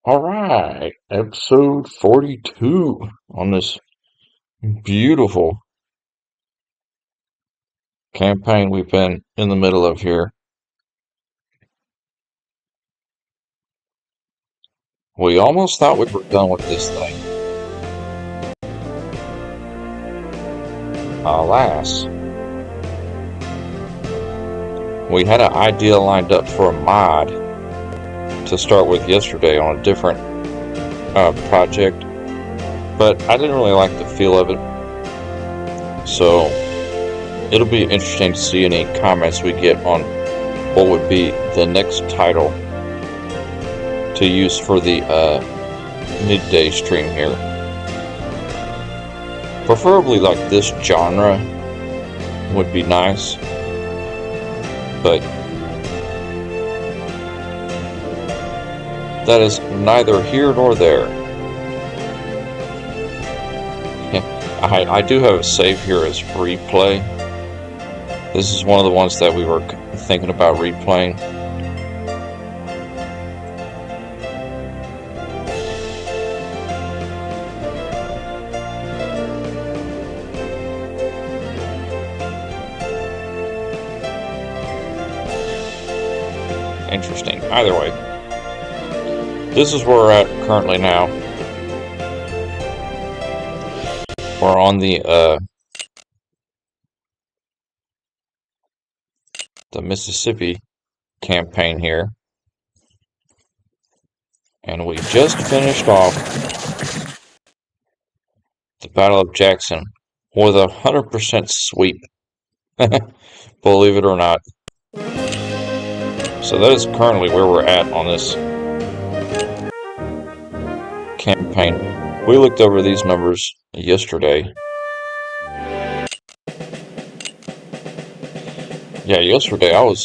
All right, episode 42 on this beautiful campaign we've been in the middle of here. We almost thought we were done with this thing. Alas, we had an idea lined up for a mod to start with yesterday on a different project, but I didn't really like the feel of it. So it'll be interesting to see any comments we get on what would be the next title to use for the midday stream here. Preferably like this genre would be nice, but that is neither here nor there. I do have a save here as replay. This is one of the ones that we were thinking about replaying. Interesting. Either way, this is where we're at currently now. We're on the Mississippi campaign here, and we just finished off the Battle of Jackson with a 100% sweep. Believe it or not. So that is currently where we're at on this campaign. We looked over these numbers yesterday. Yeah, yesterday I was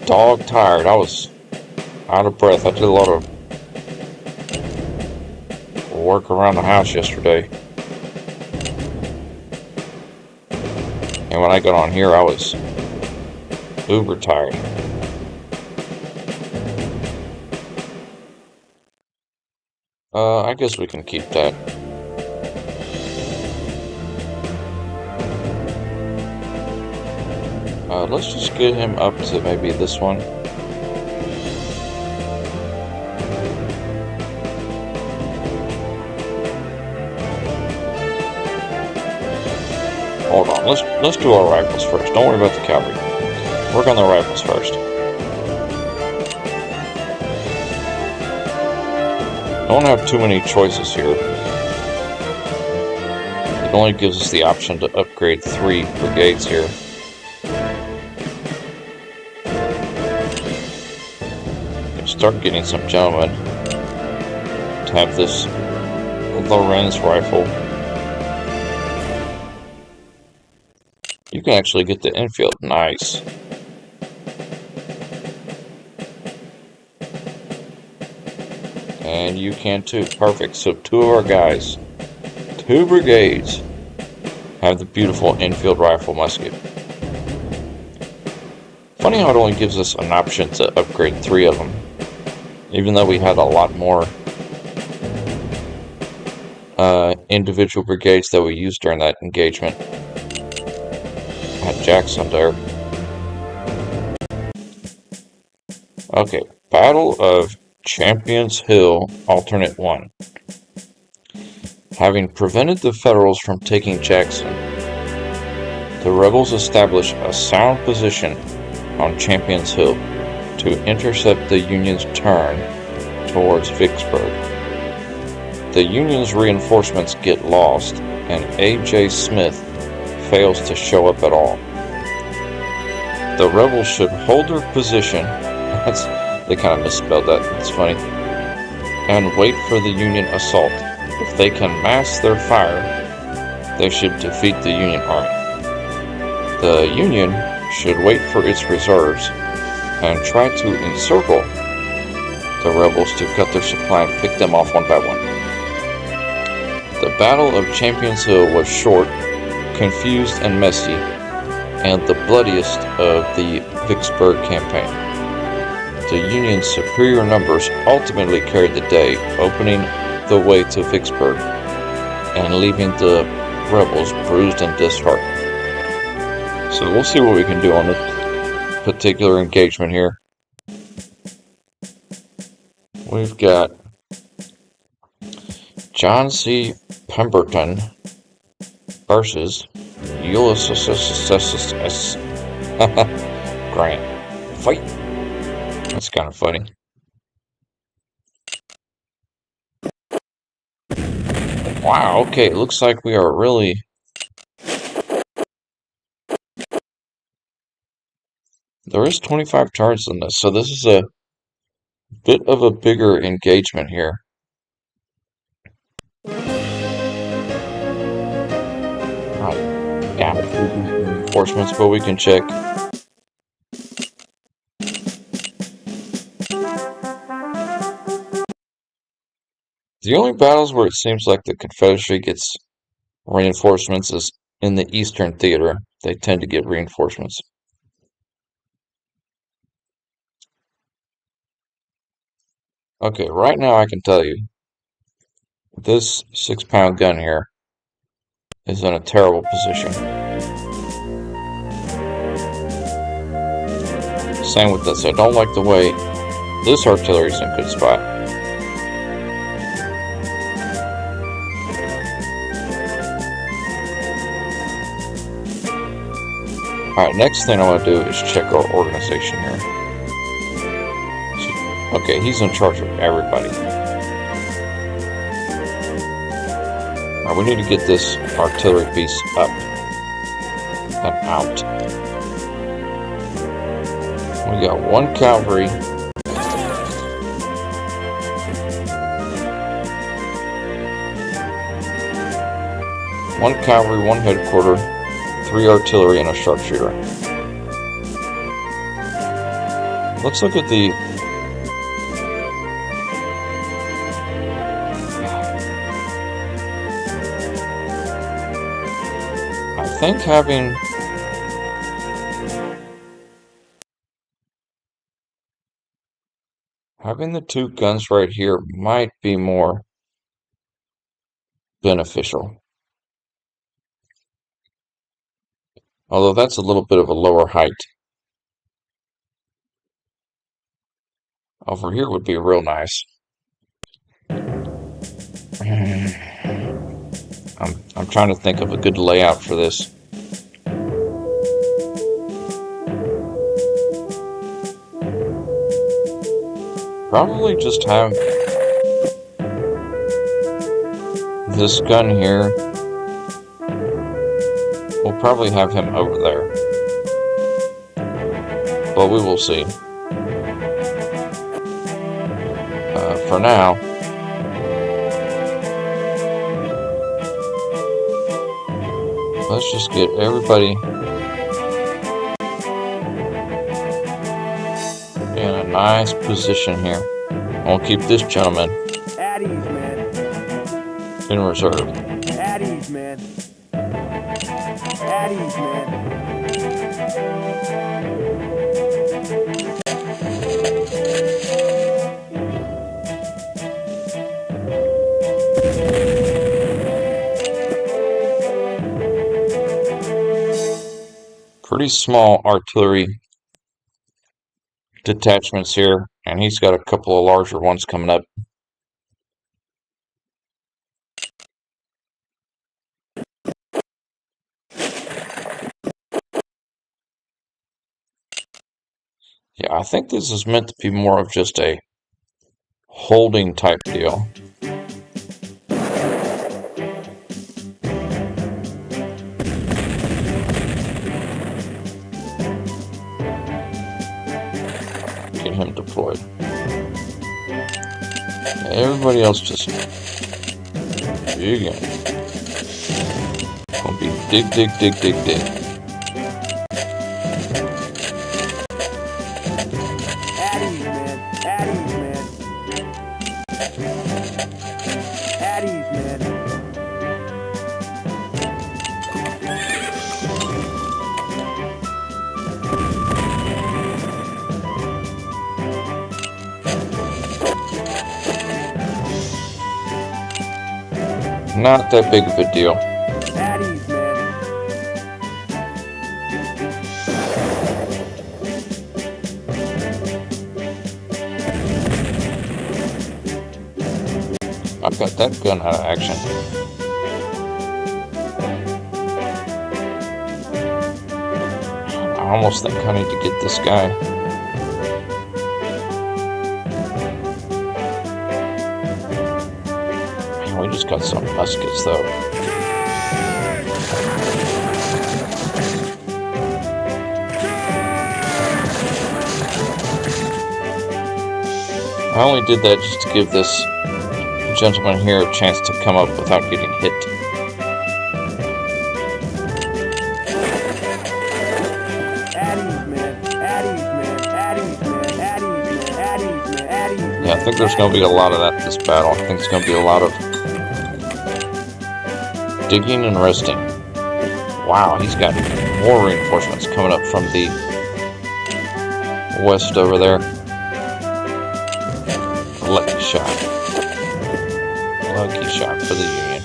dog tired. I was out of breath. I did a lot of work around the house yesterday. And when I got on here, I was uber tired. I guess we can keep that. Let's just get him up to maybe this one. Hold on, let's do our rifles first. Don't worry about the cavalry. Work on the rifles first. Don't have too many choices here. It only gives us the option to upgrade 3 brigades here. Start getting some gentlemen to have this Lorenz rifle. You can actually get the infield. Nice. And you can too. Perfect. So 2 of our guys, 2 brigades, have the beautiful infield rifle musket. Funny how it only gives us an option to upgrade 3 of them, even though we had a lot more individual brigades that we used during that engagement at Jackson there. Okay, Battle of Champions Hill, Alternate 1. Having prevented the Federals from taking Jackson, the rebels established a sound position on Champions Hill to intercept the Union's turn towards Vicksburg. The Union's reinforcements get lost, and A.J. Smith fails to show up at all. The rebels should hold their position. They kind of misspelled that. It's funny. And wait for the Union assault. If they can mask their fire, they should defeat the Union army. The Union should wait for its reserves and try to encircle the rebels to cut their supply and pick them off one by one. The Battle of Champions Hill was short, confused, and messy, and the bloodiest of the Vicksburg campaign. the Union's superior numbers ultimately carried the day, opening the way to Vicksburg and leaving the rebels bruised and disheartened. So we'll see what we can do on this particular engagement here. We've got John C. Pemberton versus Ulysses S. Grant. Fight! That's kind of funny. Wow, okay, it looks like we are really... There is 25 targets in this, so this is a bit of a bigger engagement here. Damage reinforcements, but we can check. The only battles where it seems like the Confederacy gets reinforcements is in the Eastern Theater. They tend to get reinforcements. Okay, right now I can tell you, this 6-pound gun here is in a terrible position. Same with this. I don't like the way this artillery is in a good spot. Alright, next thing I want to do is check our organization here. Okay, he's in charge of everybody. Alright, we need to get this artillery piece up and out. We got 1 cavalry. 1 cavalry, 1 headquarter, 3 artillery, and a sharpshooter. Let's look at the... I think having the 2 guns right here might be more beneficial. Although that's a little bit of a lower height. Over here would be real nice. I'm trying to think of a good layout for this. Probably just have this gun here. We'll probably have him over there. But we will see. For now, let's just get everybody in a nice position here. I'll keep this gentleman at ease, man. in reserve. At ease, man. At ease, man. Pretty small artillery detachments here, and he's got a couple of larger ones coming up. Yeah, I think this is meant to be more of just a holding type deal. Get him deployed. Everybody else just dig in. Gonna be dig, dig, dig, dig, dig. At ease, man. At ease, man. At ease, man. Not that big of a deal. At ease, man. I've got that gun out of action. I almost think I need to get this guy. Man, we just got some muskets though. I only did that just to give this gentleman here a chance to come up without getting hit. At ease, man. At ease, man. At ease, man. At ease, man. At ease, man. At ease, man. Yeah, I think there's going to be a lot of that this battle. I think it's going to be a lot of digging and resting. Wow, he's got more reinforcements coming up from the west over there. Lucky shot. Lucky shot for the Union.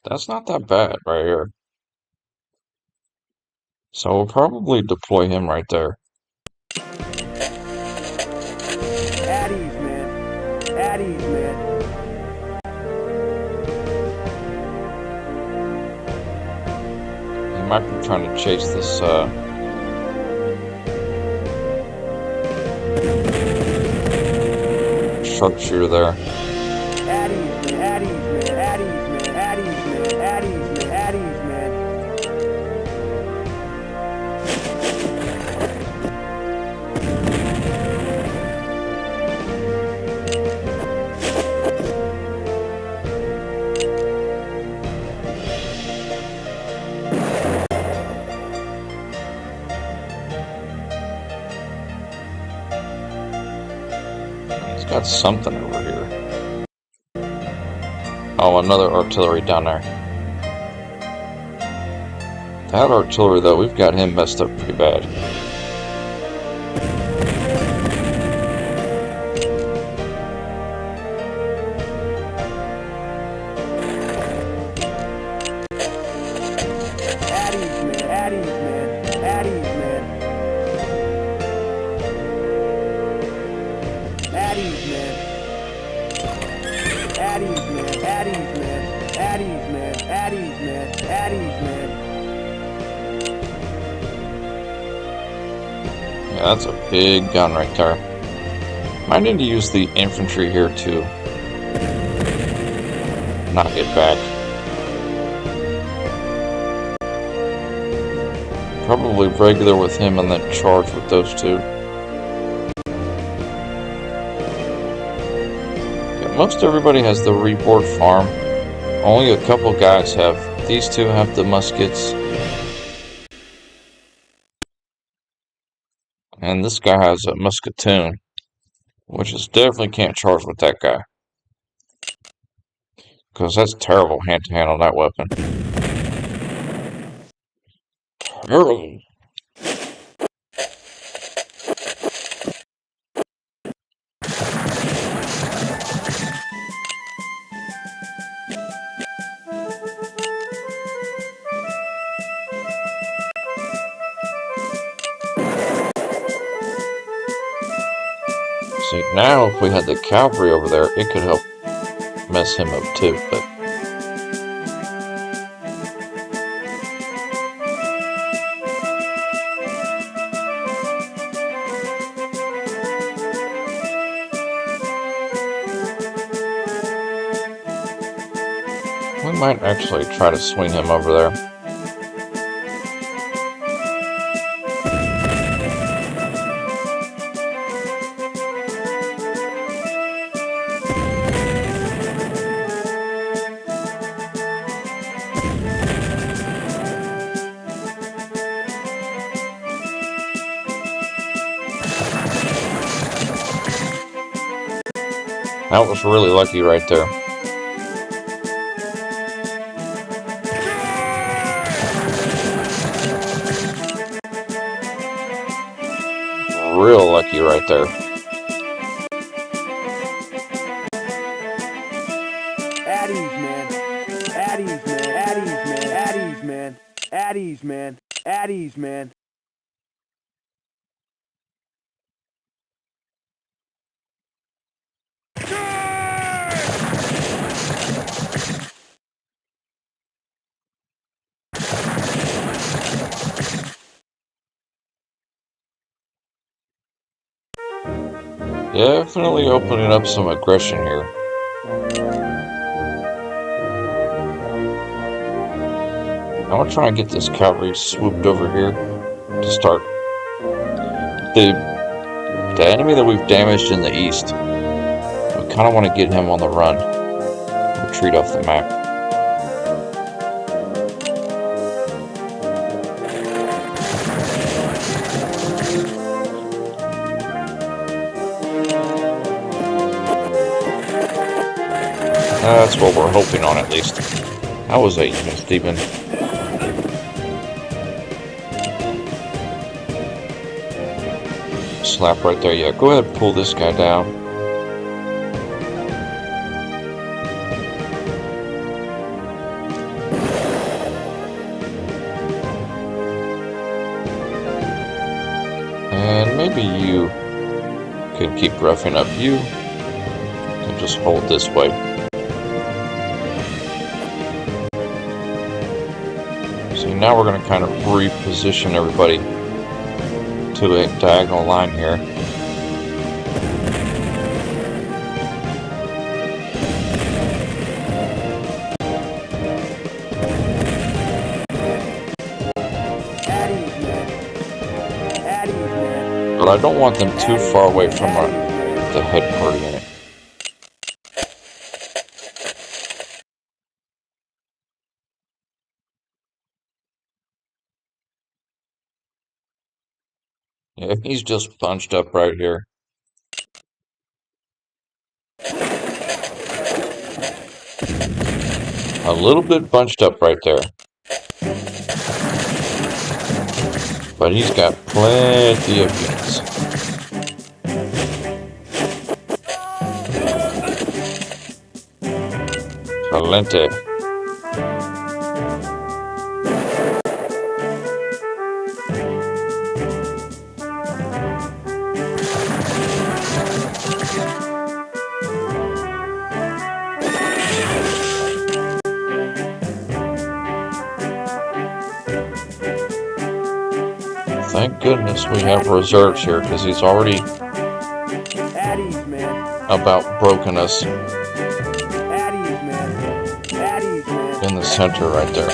That's not that bad right here. So we'll probably deploy him right there. At ease, man. At ease, man. He might be trying to chase this sharpshooter there. At ease, man. At ease, man. At ease, man. At ease, man. At ease, man. At ease, man. He's got something over here. Oh, another artillery down there. That artillery, though, we've got him messed up pretty bad. At ease, man. At ease, man. At ease, man. At ease, man. At ease, man. At ease, man. At ease, man. At ease, man. At ease, man. Yeah, that's a big gun right there. Might need to use the infantry here to knock it back. Probably regular with him and then charge with those two. Yeah, most everybody has the reboard farm. Only a couple guys have. These two have the muskets. And this guy has a musketoon, which is definitely can't charge with that guy. Because that's terrible hand-to-hand on that weapon. Terrible. See, now if we had the cavalry over there, it could help mess him up too, but we might actually try to swing him over there. That was really lucky right there. real lucky right there. Addies, man. Addies, man. Addies, man. Addies, man. Addies, man. Addies, man. Definitely opening up some aggression here. I want to try and get this cavalry swooped over here to start. The enemy that we've damaged in the east, we kind of want to get him on the run. Retreat off the map. That's what we're hoping on, at least. That was a Stephen. Slap right there. Yeah, go ahead and pull this guy down. And maybe you can keep roughing up you and just hold this way. So now we're going to kind of reposition everybody to a diagonal line here. But I don't want them too far away from the head party unit. Yeah, he's just bunched up right here. A little bit bunched up right there. But he's got plenty of units. Plenty. Thank goodness we have reserves here, because he's already about broken us in the center right there.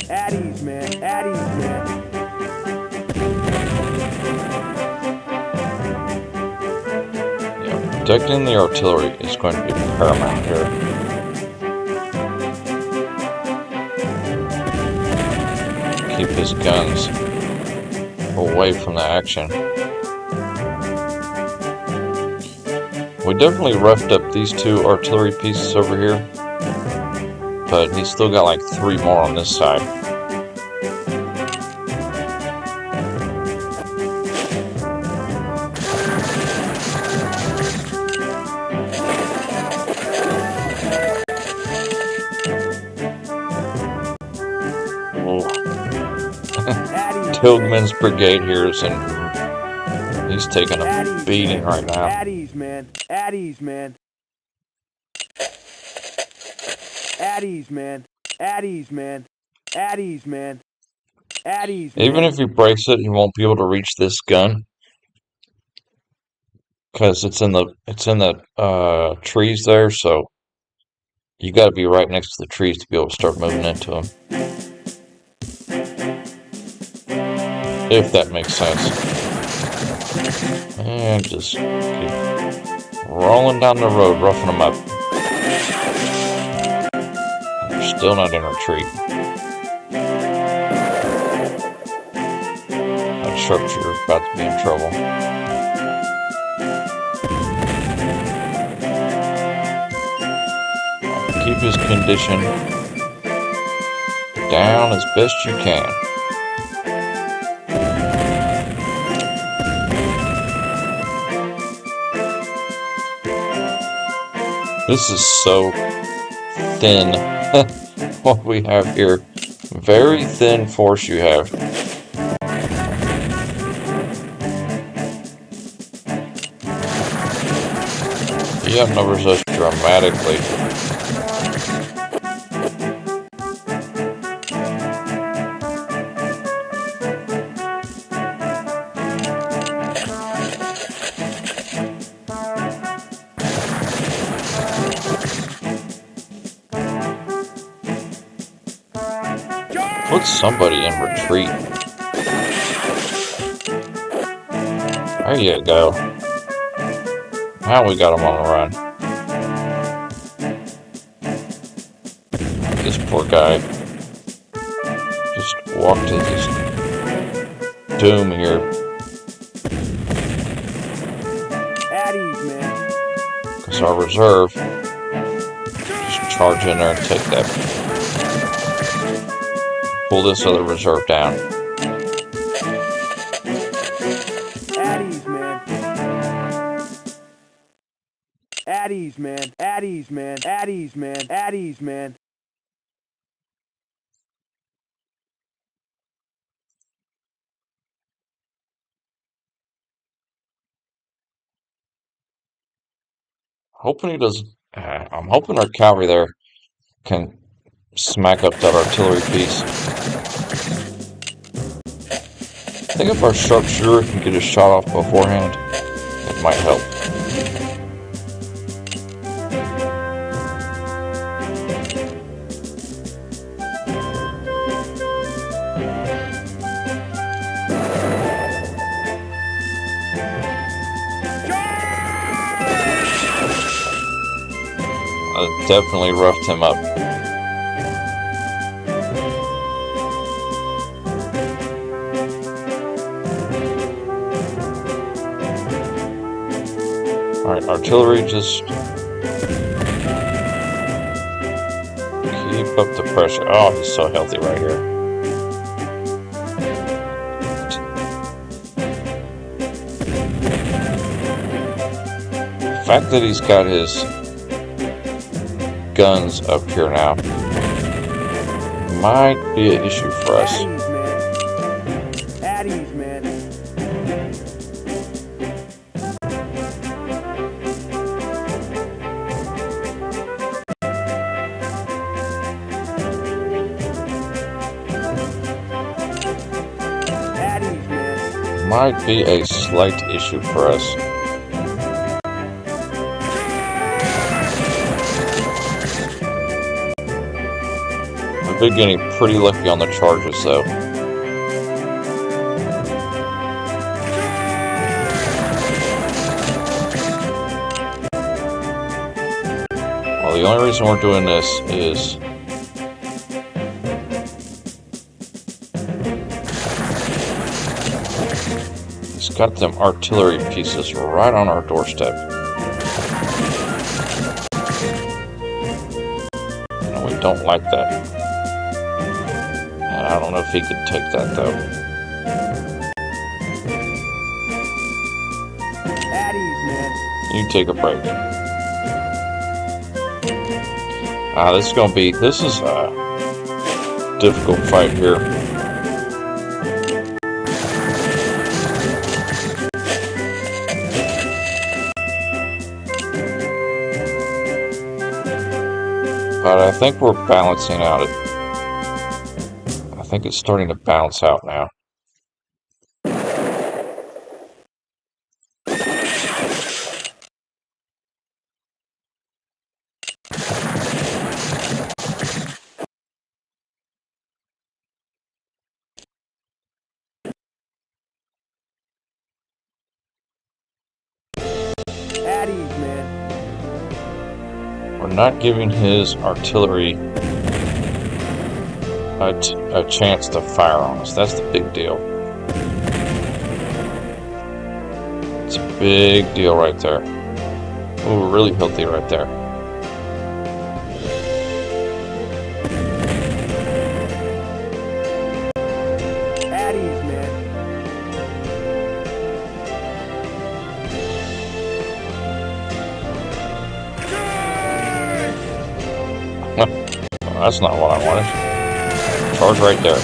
Addies, man. Addies, man. Yeah, protecting the artillery is going to be paramount here. Keep his guns away from the action. We definitely roughed up these two artillery pieces over here, but he's still got like 3 more on this side. Tilghman's brigade here is in. He's taking a beating right now. Addies, man. Addies, man. Addies, man. Addies, man. Addies, man. Addies, man. Even if he breaks it, he won't be able to reach this gun because it's in the trees there. So you got to be right next to the trees to be able to start moving into them. If that makes sense. And just keep rolling down the road, roughing them up. They're still not in retreat. That sharpshooter's about to be in trouble. Keep his condition down as best you can. This is so thin. What we have here. Very thin force you have. He outnumbers us dramatically. Put somebody in retreat. There you go. Now we got him on the run. This poor guy just walked to his doom here. At ease, man. Because our reserve just charge in there and take that. Pull this other reserve down. At ease, man. At ease, man. At ease, man. At ease, man. At ease, man. Hoping he doesn't. I'm hoping our cavalry there can smack up that artillery piece. I think if our sharpshooter can get a shot off beforehand, it might help. I definitely roughed him up. Alright, artillery, just keep up the pressure. Oh, he's so healthy right here. The fact that he's got his guns up here now might be an issue for us. At ease, man. At ease, man. Might be a slight issue for us. We've been getting pretty lucky on the charges, though. Well, the only reason we're doing this is he's got them artillery pieces right on our doorstep. And we don't like that. And I don't know if he could take that, though. At ease, man. You take a break. This is a difficult fight here. But I think we're balancing out it. I think it's starting to balance out now. At ease, man. We're not giving his artillery a chance to fire on us. That's the big deal. It's a big deal right there. Ooh, we're really healthy right there. At ease, man. that's not what I wanted. Charge right there.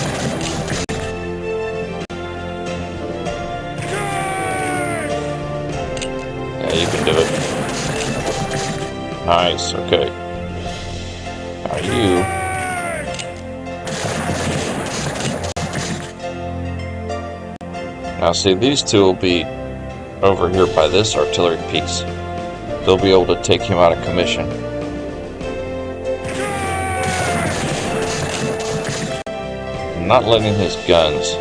Yeah, you can do it. Nice, okay. Now you... Now see, these two will be over here by this artillery piece. They'll be able to take him out of commission. I'm not letting his guns.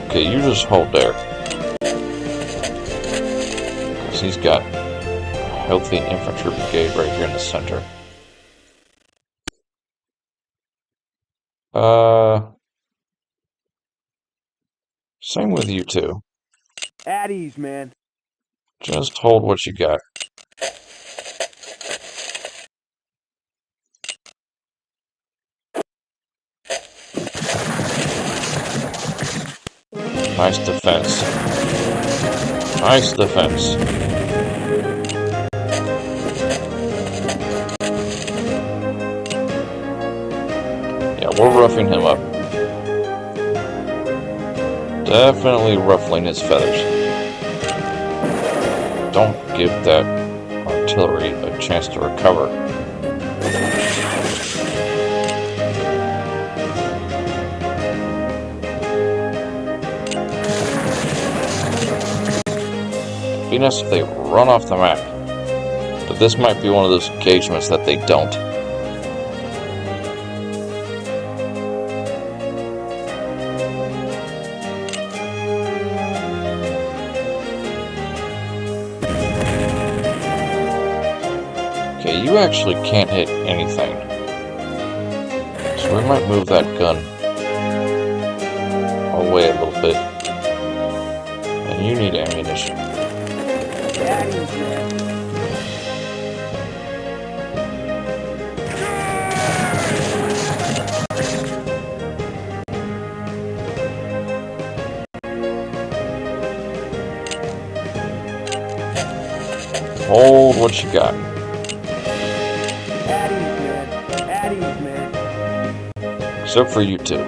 Okay, you just hold there. Because he's got a healthy infantry brigade right here in the center. Same with you two. At ease, man. Just hold what you got. Nice defense. Nice defense. Yeah, we're roughing him up. Definitely ruffling his feathers. Don't give that artillery a chance to recover. It'd be nice if they run off the map. But this might be one of those engagements that they don't. Okay, you actually can't hit anything. So we might move that gun away a little bit. And you need ammunition. Hold what you got. Except for you two.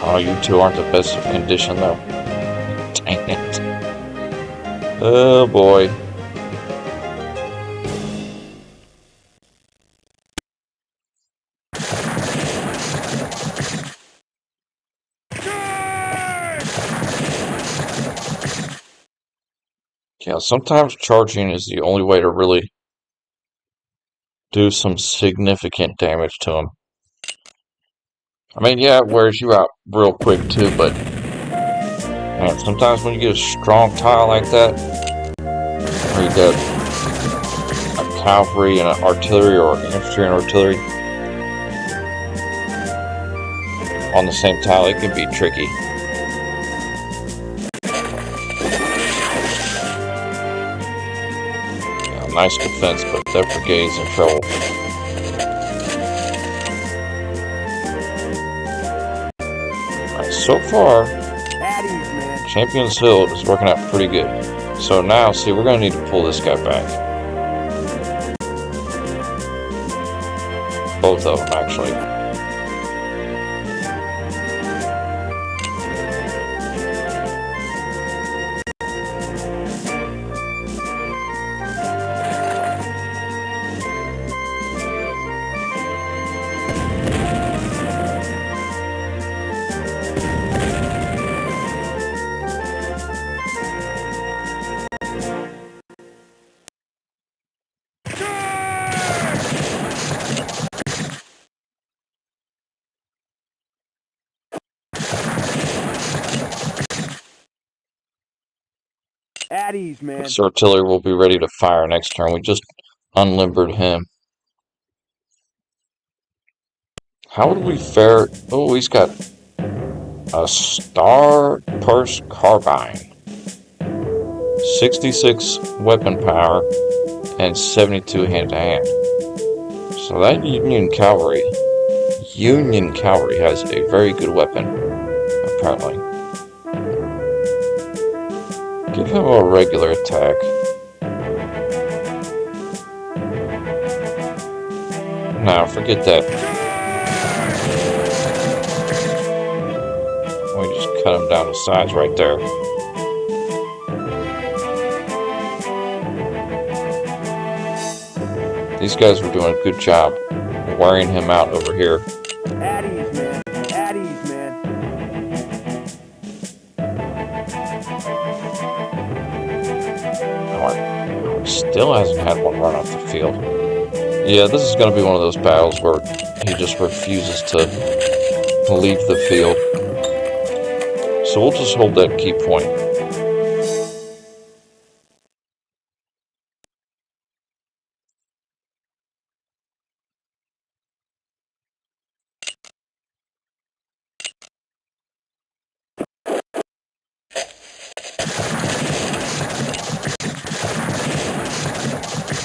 Oh, you two aren't the best of condition, though. Dang it. Oh, boy. Yeah, sometimes charging is the only way to really do some significant damage to them. I mean, yeah, it wears you out real quick too, but man, sometimes when you get a strong tile like that, or you got a cavalry and an artillery, or an infantry and artillery on the same tile, it can be tricky. Yeah, nice defense, but that brigade's in trouble. So far, Champions Hill is working out pretty good. So now, see, we're going to need to pull this guy back. Both of them, actually. At ease, man. This artillery will be ready to fire next turn. We just unlimbered him. How would we fare? Oh, he's got a Star Purse Carbine. 66 weapon power and 72 hand-to-hand. So that Union Cavalry has a very good weapon, apparently. Give him a regular attack. Now, forget that. We just cut them down to size right there. These guys were doing a good job wearing him out over here. At ease, man. At ease, man. Oh, still hasn't had one run off the field. Yeah, this is going to be one of those battles where he just refuses to leave the field. So we'll just hold that key point.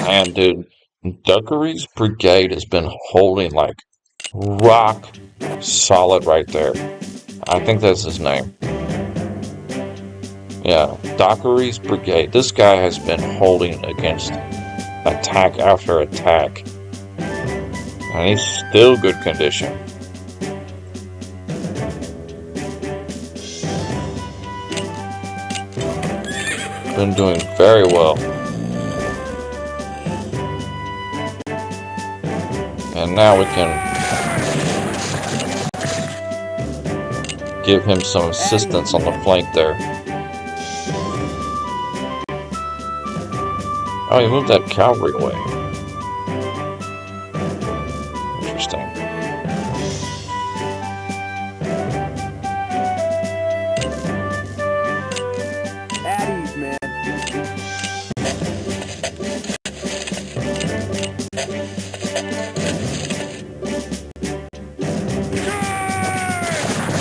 Man, dude, Duckery's brigade has been holding like rock solid right there. I think that's his name. Yeah, Dockery's brigade. This guy has been holding against attack after attack. And he's still good condition. Been doing very well. And now we can give him some assistance on the flank there. Oh, he moved that cavalry away. Interesting. At ease, man.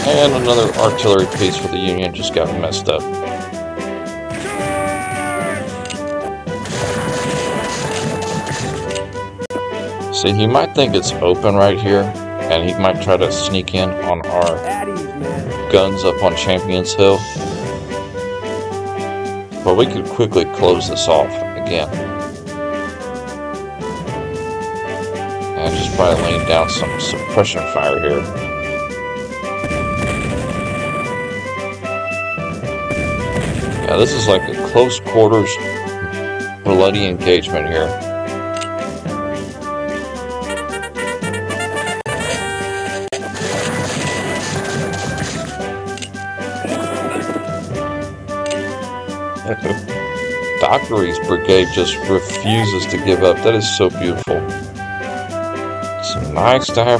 And another artillery piece for the Union just got messed up. See, he might think it's open right here, and he might try to sneak in on our guns up on Champions Hill. But we could quickly close this off again. And just by laying down some suppression fire here. Yeah, this is like a close quarters bloody engagement here. Dockery's brigade just refuses to give up. That is so beautiful. It's nice to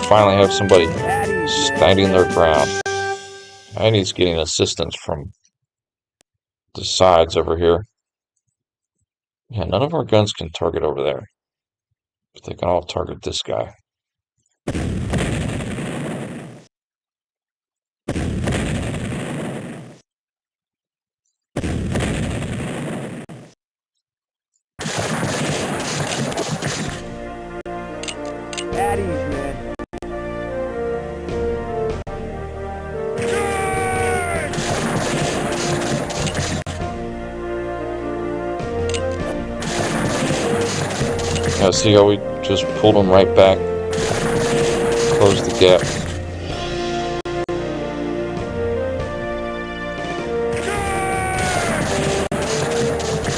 finally have somebody standing their ground. And he's getting assistance from the sides over here. Yeah, none of our guns can target over there. But they can all target this guy. At ease, man. Yeah, see how we just pulled them right back? Closed the gap.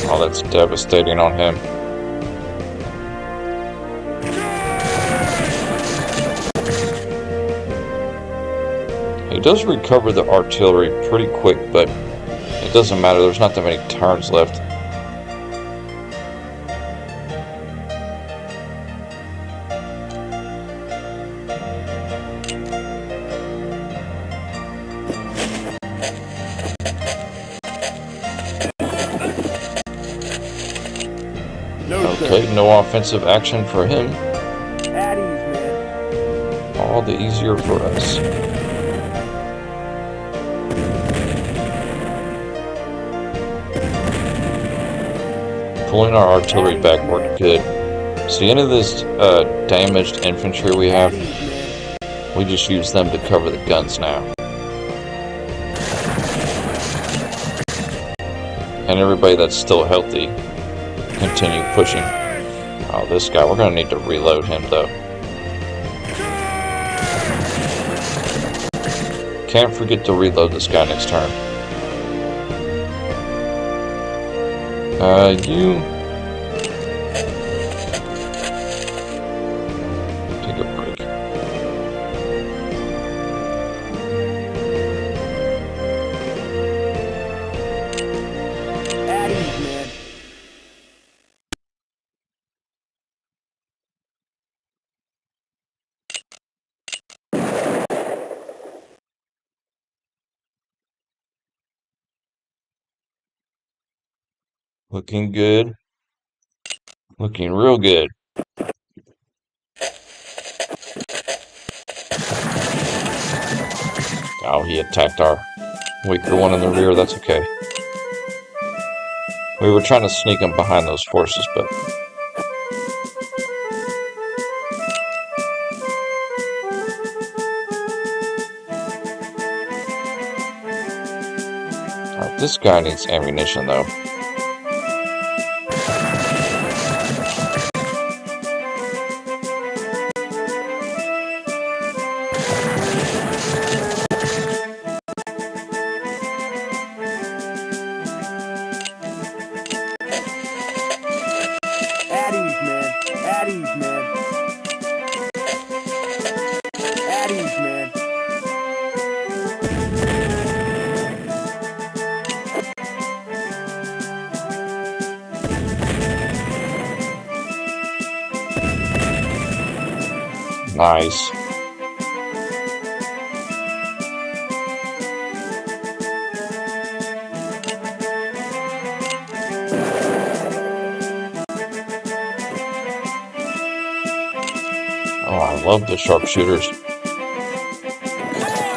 Oh, that's devastating on him. He does recover the artillery pretty quick, but it doesn't matter. There's not that many turns left. Okay, no offensive action for him. At ease, man. All the easier for us. Pulling our artillery back worked good. See, any of this damaged infantry we have, we just use them to cover the guns now. And everybody that's still healthy, continue pushing. Oh, this guy. We're going to need to reload him, though. Can't forget to reload this guy next turn. You... take a break. At ease, man. Looking good. Looking real good. Oh, he attacked our weaker one in the rear. That's okay. We were trying to sneak him behind those forces, but... Alright, this guy needs ammunition, though. At ease, man. At ease, man. At ease, man. Nice. Oh, I love the sharpshooters.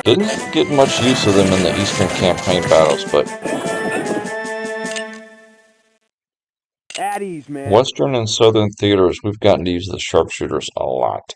Didn't get much use of them in the Eastern Campaign battles, but At ease, man. Western and Southern theaters, we've gotten to use the sharpshooters a lot.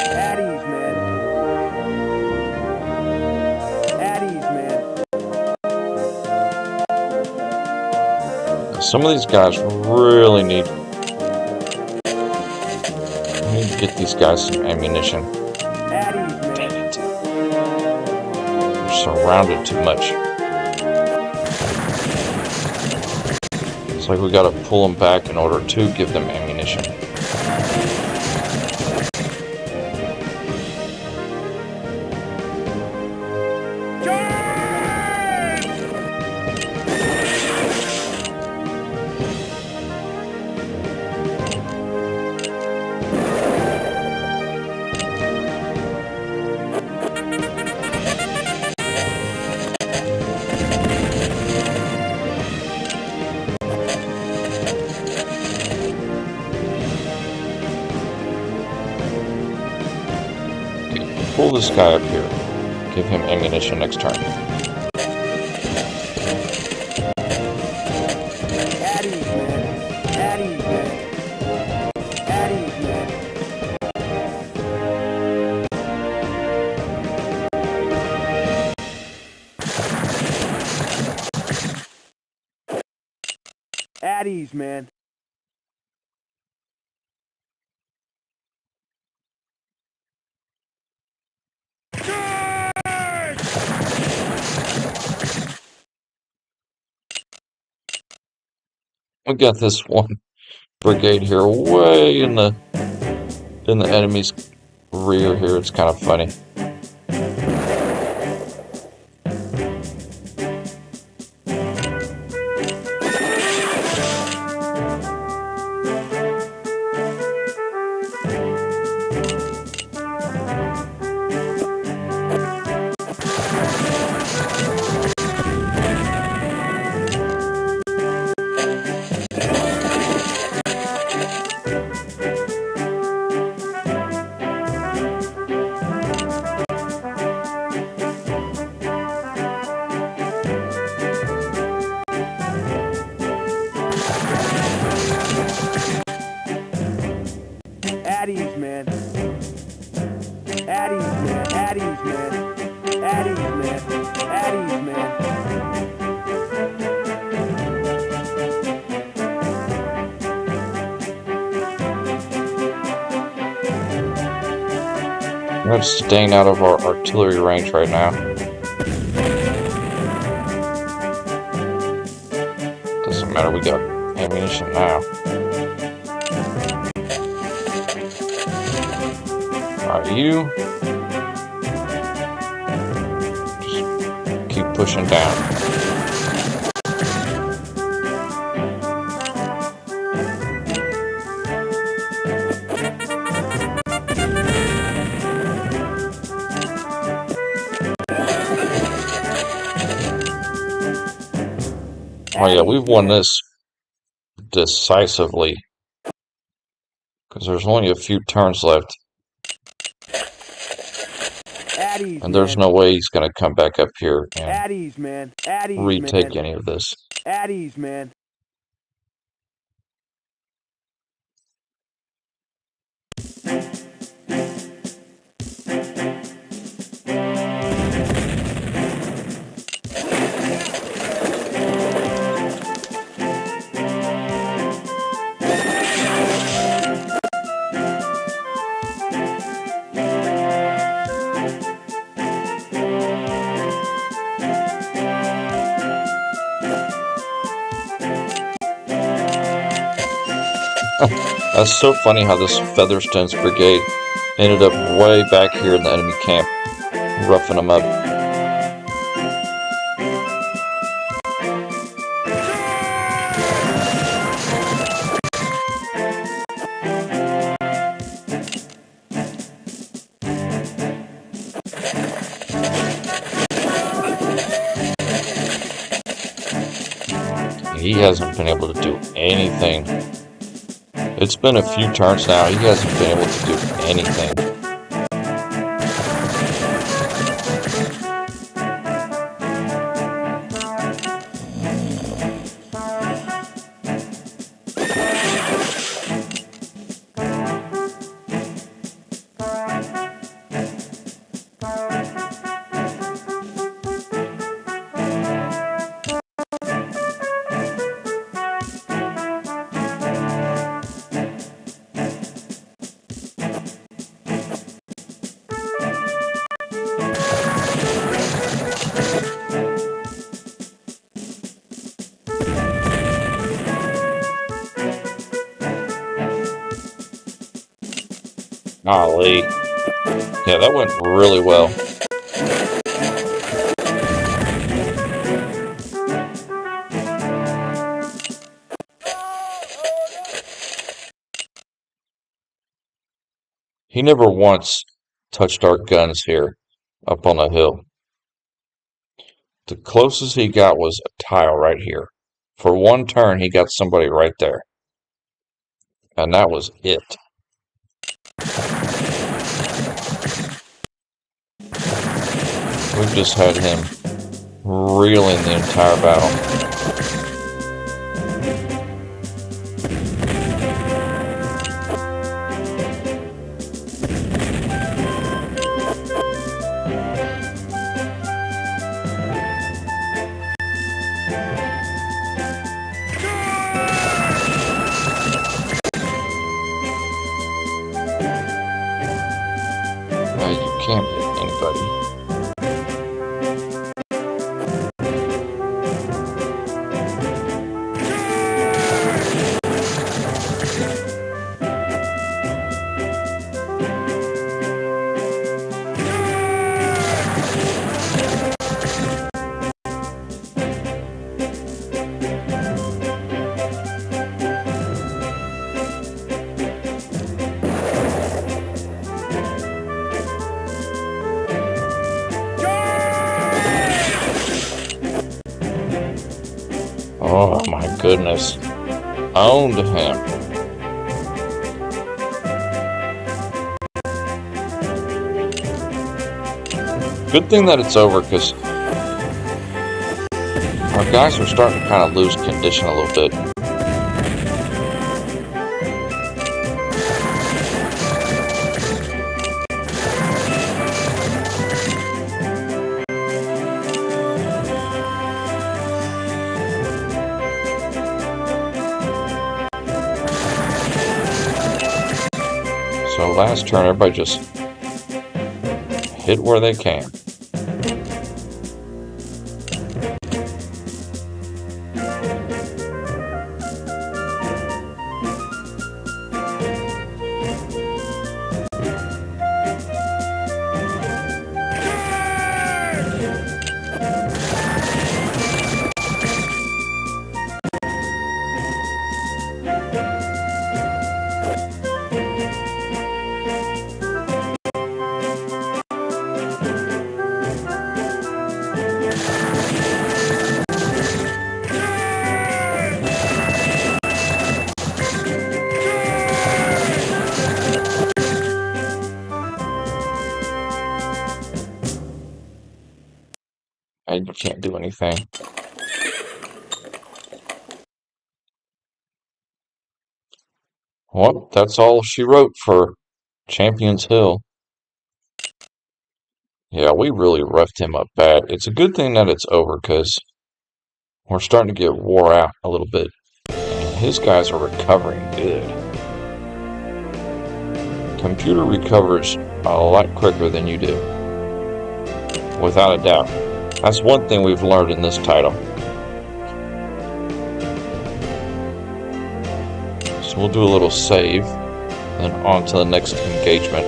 At ease, man. At ease, man. Some of these guys really need... we need to get these guys some ammunition. At ease, man. Dang it. They're surrounded too much. It's like we gotta pull them back in order to give them ammunition. Pull this guy up here. Give him ammunition next turn. At ease, man. At ease, man. At ease, man. At ease, man. We got this one brigade here way in the enemy's rear here. It's kind of funny. We're staying out of our artillery range right now. Doesn't matter, we got ammunition now. Alright, you just keep pushing down. Oh yeah, we've won this decisively. Because there's only a few turns left. And there's no way he's going to come back up here and retake any of this. At ease, man. That's so funny how this Featherstone's brigade ended up way back here in the enemy camp, roughing them up. He hasn't been able to do anything. It's been a few turns now. He hasn't been able to do anything. Golly. Yeah, that went really well. He never once touched our guns here up on the hill. The closest he got was a tile right here. For one turn, he got somebody right there. And that was it. We've just had him reeling the entire battle. You can't hit anybody. Oh my goodness. Owned him. Good thing that it's over, because our guys are starting to kind of lose condition a little bit. So last turn, everybody just hit where they can. And you can't do anything. Well, that's all she wrote for Champions Hill. Yeah, we really roughed him up bad. It's a good thing that it's over, because we're starting to get wore out a little bit. And his guys are recovering good. Computer recovers a lot quicker than you do. Without a doubt. That's one thing we've learned in this title. So we'll do a little save, and on to the next engagement.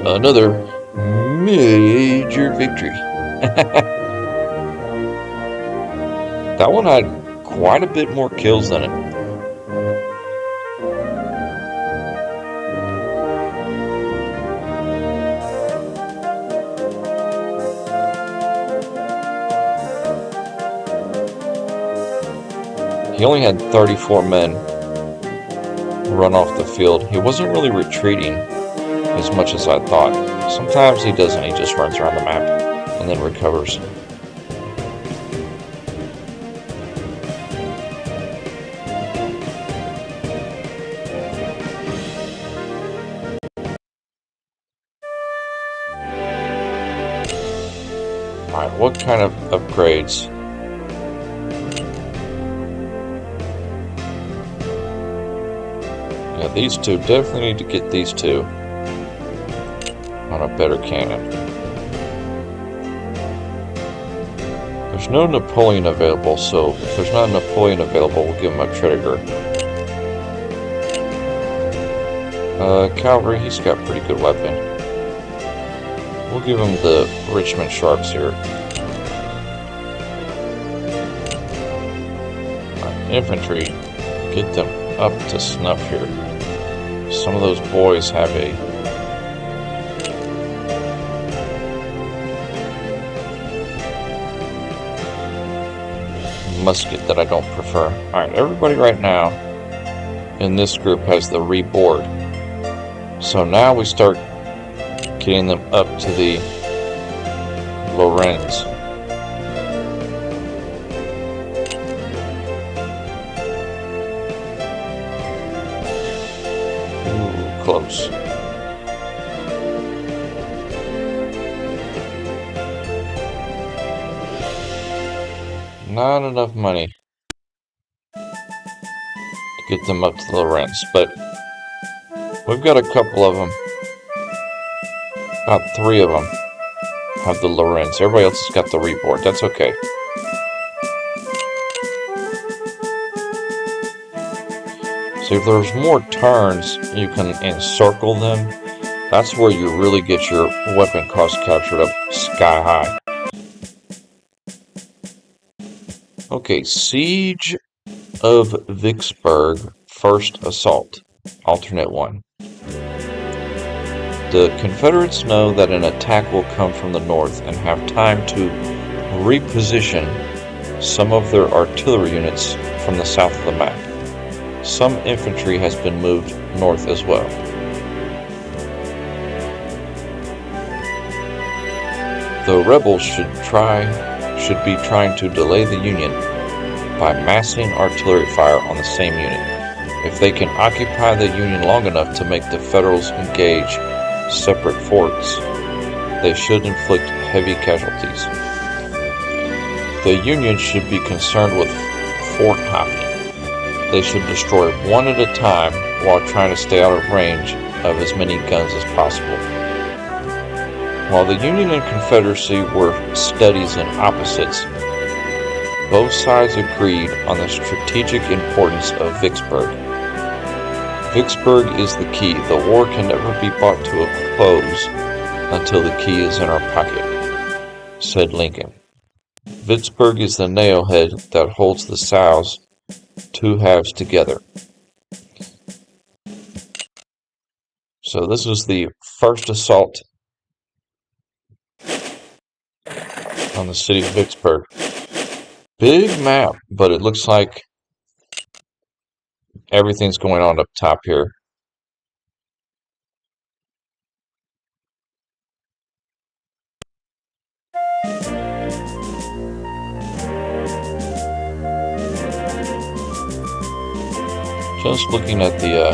Another major victory. That one had quite a bit more kills than it. He only had 34 men run off the field. He wasn't really retreating as much as I thought. Sometimes he doesn't. He just runs around the map and then recovers. Alright, what kind of upgrades? Yeah, these two, definitely need to get these two on a better cannon. There's no Napoleon available, so if there's not a Napoleon available, we'll give him a Tredegar. Cavalry, he's got a pretty good weapon. We'll give him the Richmond Sharps here. Infantry, get them up to snuff here. Some of those boys have a musket that I don't prefer. Alright, everybody right now in this group has the reboard. So now we start getting them up to the Lorenz. Ooh, close. Not enough money to get them up to the Lorenz, but we've got a couple of them. About 3 of them have the Lorenz. Everybody else has got the reboard. That's okay. So if there's more turns, you can encircle them. That's where you really get your weapon cost captured up sky high. Okay, Siege of Vicksburg, First Assault, Alternate 1. The Confederates know that an attack will come from the north and have time to reposition some of their artillery units from the south of the map. Some infantry has been moved north as well. The rebels should be trying to delay the Union by massing artillery fire on the same unit. If they can occupy the Union long enough to make the Federals engage separate forts, they should inflict heavy casualties. The Union should be concerned with fort hopping. they should destroy one at a time while trying to stay out of range of as many guns as possible. While the Union and Confederacy were studies in opposites, both sides agreed on the strategic importance of Vicksburg. Vicksburg is the key. The war can never be brought to a close until the key is in our pocket, said Lincoln. Vicksburg is the nailhead that holds the South's two halves together. So this is the first assault on the city of Vicksburg. Big map, but it looks like everything's going on up top here. Just looking at the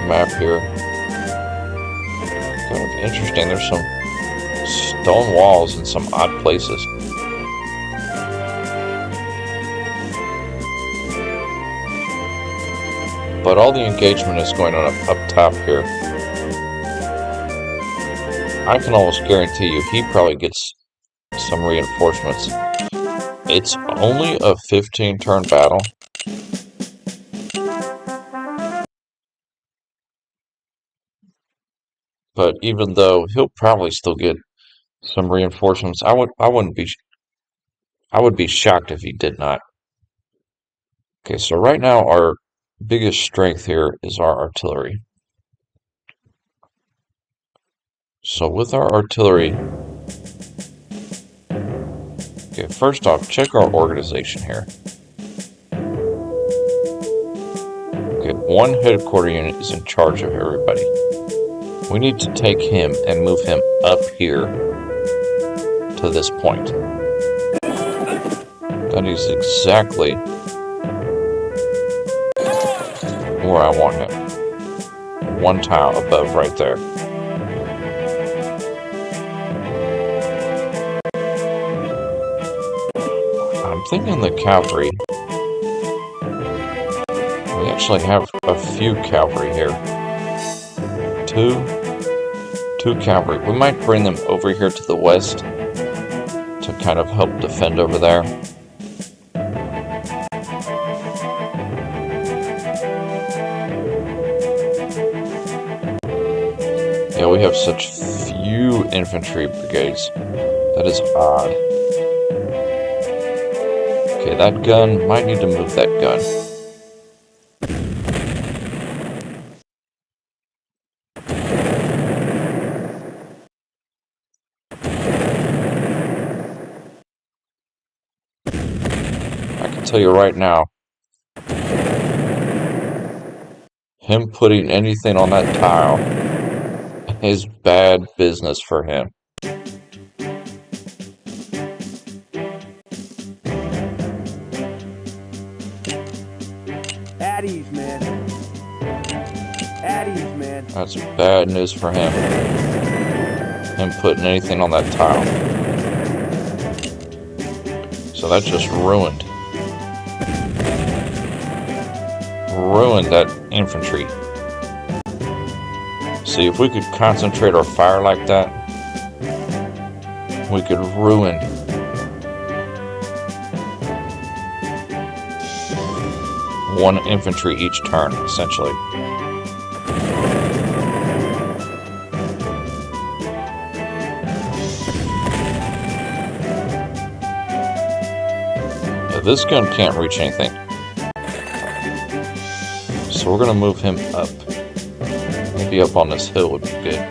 map here. Kind of interesting. There's some stone walls in some odd places. But all the engagement is going on up top here. I can almost guarantee you he probably gets some reinforcements. It's only a 15-turn battle. But even though he'll probably still get some reinforcements, I would be shocked if he did not. Okay, so right now our biggest strength here is our artillery. So with our artillery, okay, first off, check our organization here. Okay, one headquarter unit is in charge of everybody. We need to take him and move him up here to this point. That is exactly where I want him. One tile above right there. I'm thinking the cavalry. We actually have a few cavalry here. Two cavalry. We might bring them over here to the west to kind of help defend over there. Yeah, we have such few infantry brigades. That is odd. Okay, that gun, might need to move that gun. Tell you right now, him putting anything on that tile is bad business for him. At ease, man. At ease, man. That's bad news for him. Him putting anything on that tile. So that just ruined that infantry. See, if we could concentrate our fire like that, we could ruin one infantry each turn, essentially. Now, this gun can't reach anything. So we're going to move him up. Maybe up on this hill would be good.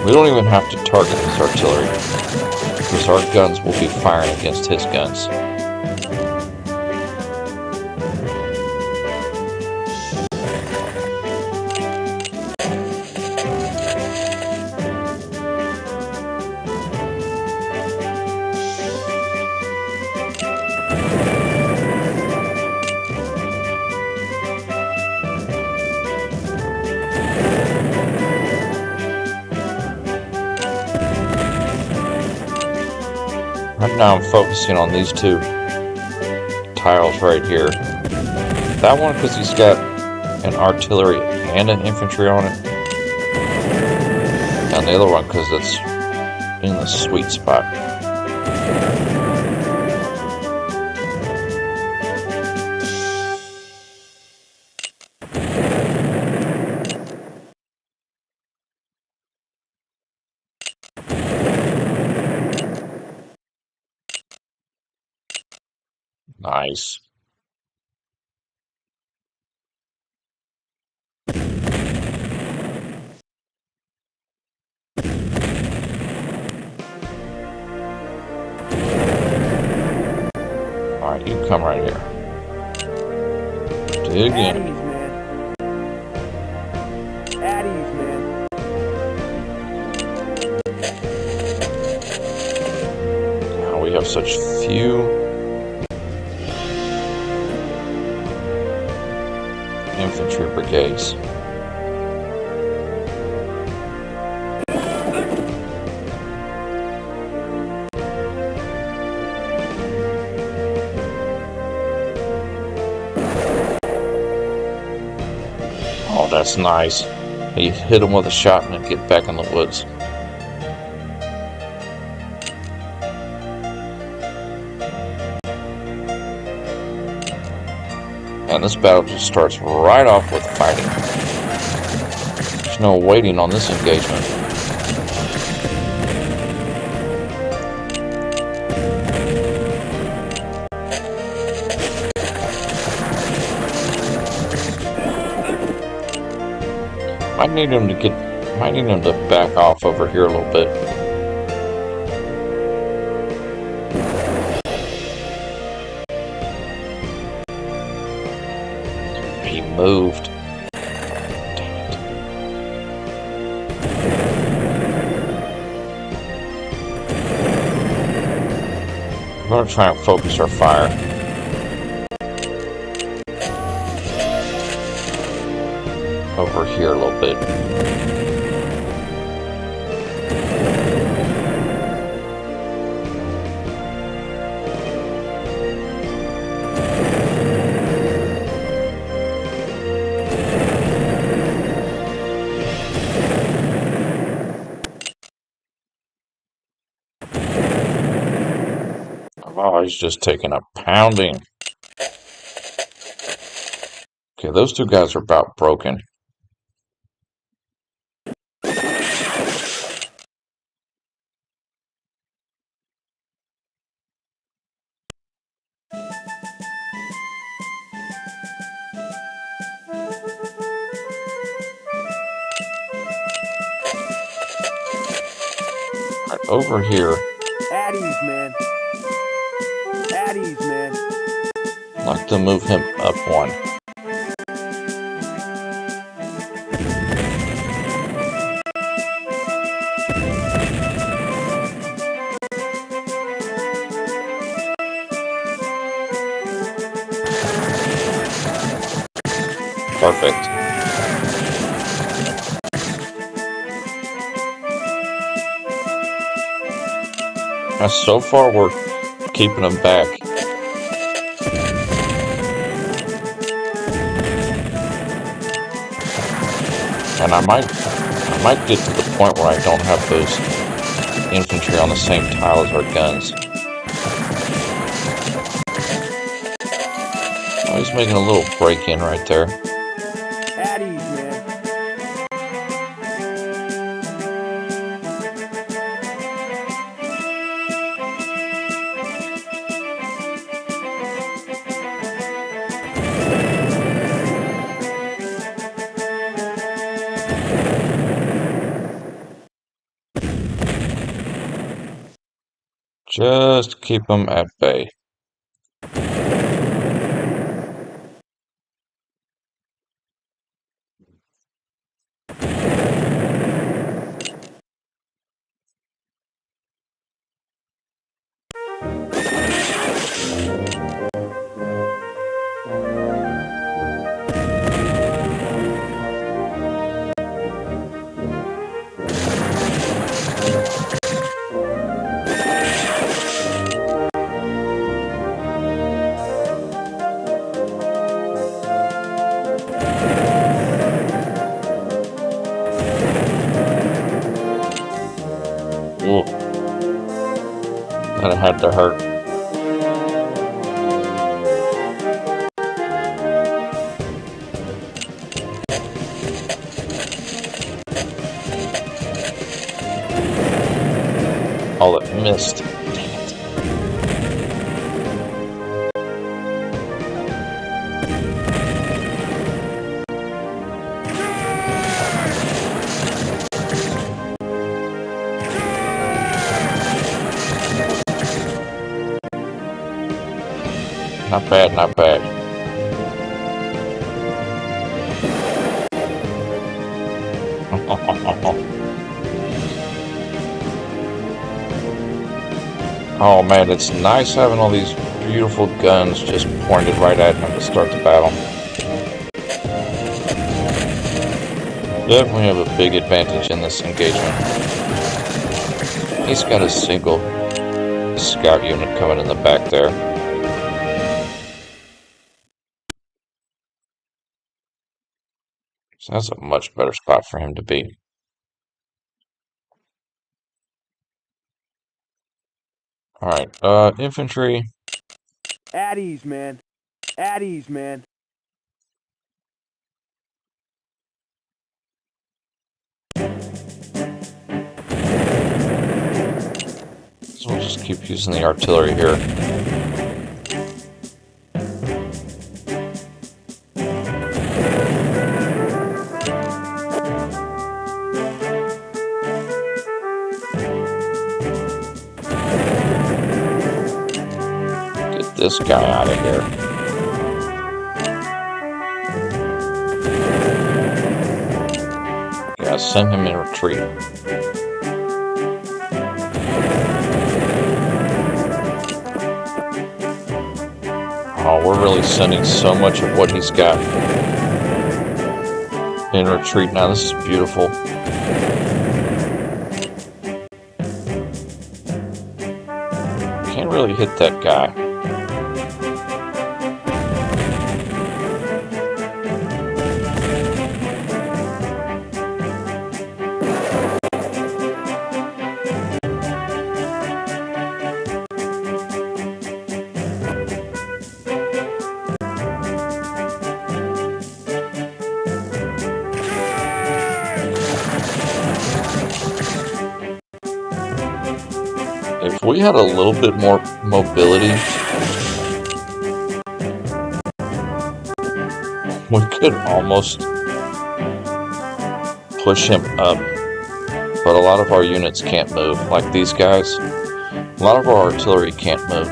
We don't even have to target his artillery, because our guns will be firing against his guns. Right now I'm focusing on these two tiles right here. That one because he's got an artillery and an infantry on it. And the other one because it's in the sweet spot. Nice. Alright, you come right here. Do it again. At ease, man. Now we have such few infantry brigades. Oh, that's nice. You hit him with a shot and then get back in the woods. And this battle just starts right off with fighting. There's no waiting on this engagement. Might need him to back off over here a little bit. He moved. Damn it. We're going to try and focus our fire. Over here a little bit. Oh, he's just taking a pounding. Okay, those two guys are about broken. Right over here. At ease, man. At ease, man. I'd like to move him up one. Perfect. Now, so far we're keeping them back. And I might get to the point where I don't have those infantry on the same tile as our guns. Oh, he's making a little break in right there. At ease, man. Just keep them at bay. Ooh, that had to hurt. Oh, it missed. Dang it. Not bad, not bad. Oh man, it's nice having all these beautiful guns just pointed right at him to start the battle. Definitely have a big advantage in this engagement. He's got a single scout unit coming in the back there. So that's a much better spot for him to be. Alright, infantry. At ease, man. At ease, man. So we'll just keep using the artillery here. Get this guy out of here. Yeah, send him in retreat. Oh, we're really sending so much of what he's got in retreat now. This is beautiful. Can't really hit that guy. If we had a little bit more mobility, we could almost push him up. But a lot of our units can't move, like these guys. A lot of our artillery can't move.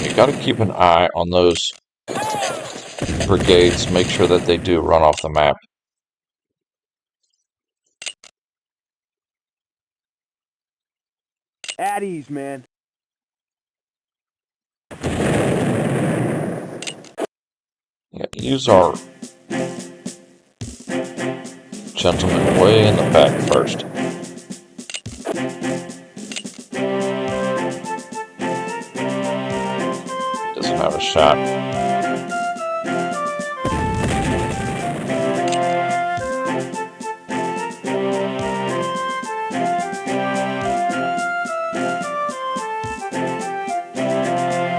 You gotta keep an eye on those brigades, make sure that they do run off the map. At ease, man. Yeah, use our gentleman way in the back first. Doesn't have a shot.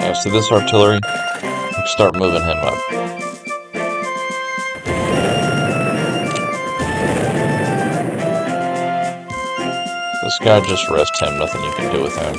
Yeah, see this artillery? We can start moving him up. This guy, just rest him, nothing you can do with him.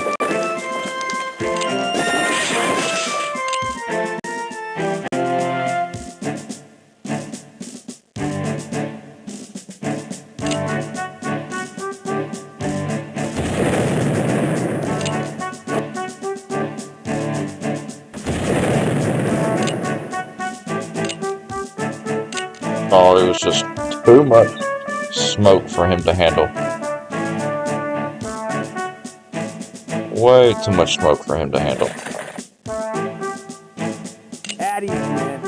Oh, it was just too much smoke for him to handle. Way too much smoke for him to handle. At ease, man.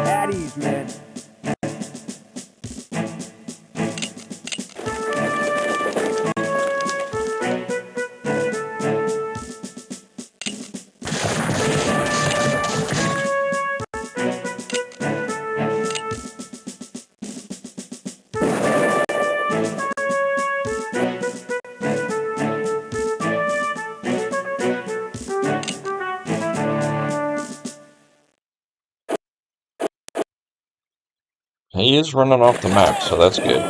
At ease, man. he is running off the map, so that's good.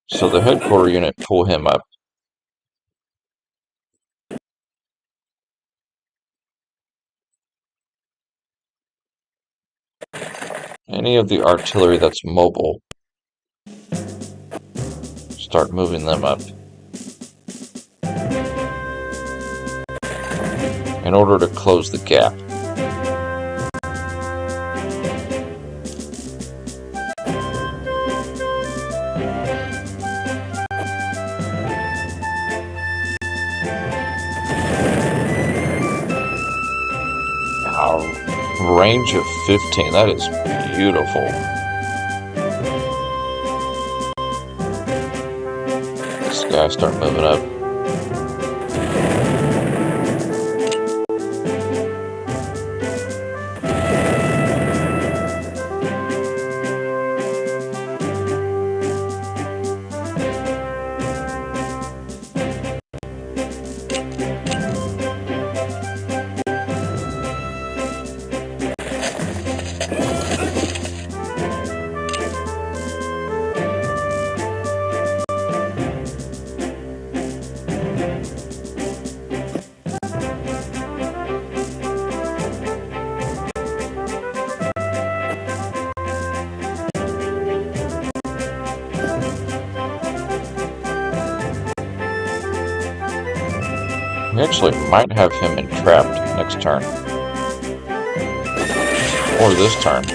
So the headquarter unit pull him up. Any of the artillery that's mobile, start moving them up. In order to close the gap. Range of 15, that is beautiful. This guy start moving up. We actually might have him entrapped next turn. Or this turn.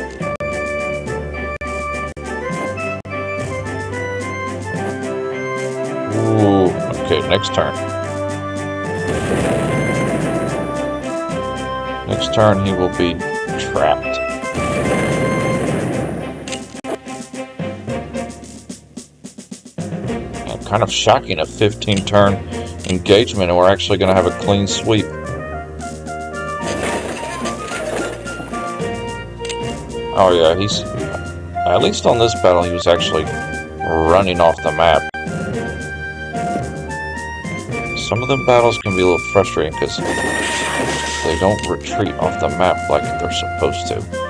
Ooh, okay, next turn. Next turn he will be trapped. And kind of shocking, a 15-turn engagement, and we're actually going to have a clean sweep. Oh yeah, he's, at least on this battle, he was actually running off the map. Some of the battles can be a little frustrating because they don't retreat off the map like they're supposed to.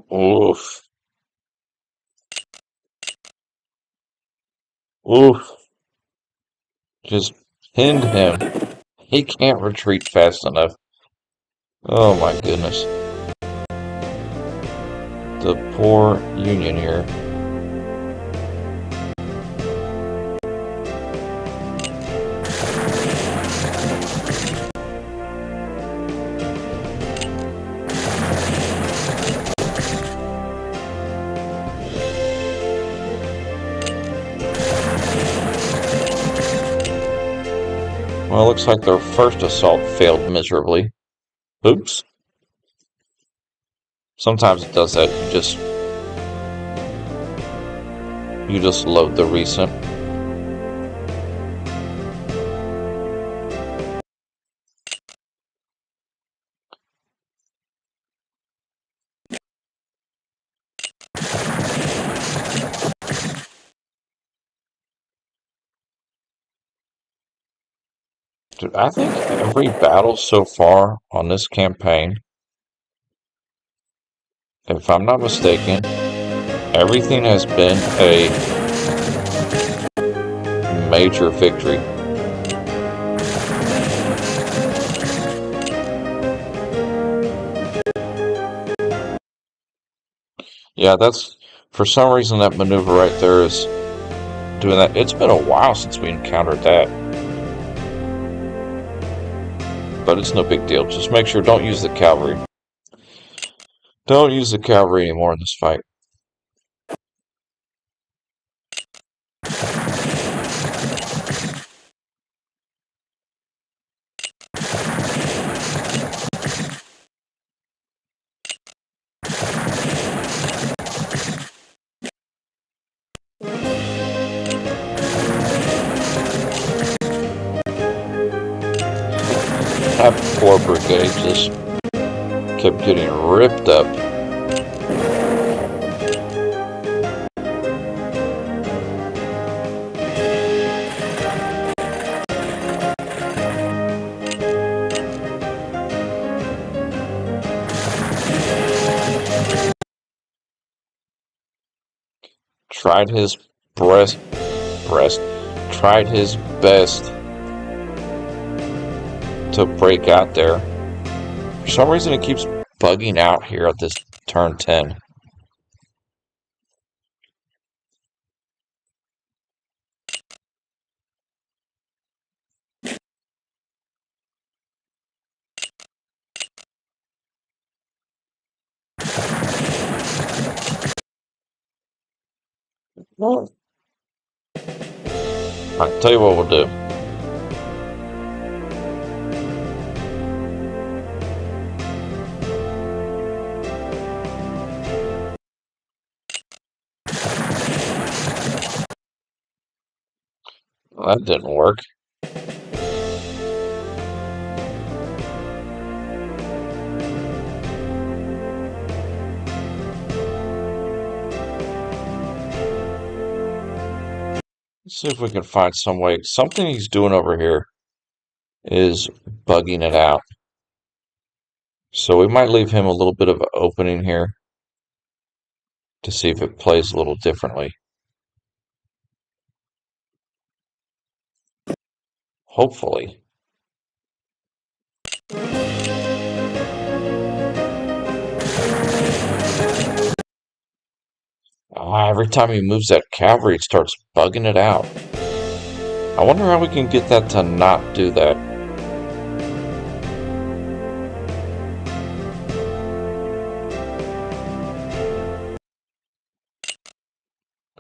Oof. Oof. Just pinned him. He can't retreat fast enough. Oh my goodness. The poor Union here. Well, it looks like their first assault failed miserably. Oops. Sometimes it does that. You just load the recent. Dude, I think every battle so far on this campaign, if I'm not mistaken, everything has been a major victory. Yeah, that's, for some reason, that maneuver right there is doing that. It's been a while since we encountered that. But it's no big deal. Just make sure, don't use the cavalry. Don't use the cavalry anymore in this fight. 4 brigade just kept getting ripped up. Tried his tried his best to break out there. For some reason, it keeps bugging out here at this turn 10. I'll tell you what we'll do. Well, that didn't work. Let's see if we can find some way. Something he's doing over here is bugging it out. So we might leave him a little bit of an opening here to see if it plays a little differently. Hopefully. Every time he moves that cavalry, it starts bugging it out. I wonder how we can get that to not do that.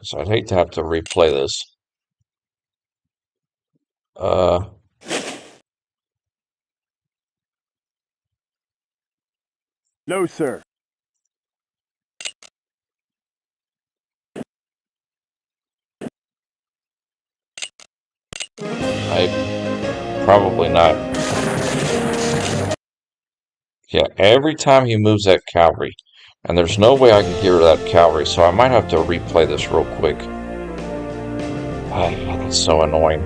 So I'd hate to have to replay this. No, sir. Probably not. Yeah, every time he moves that cavalry, and there's no way I can get rid of that cavalry, so I might have to replay this real quick. That's so annoying.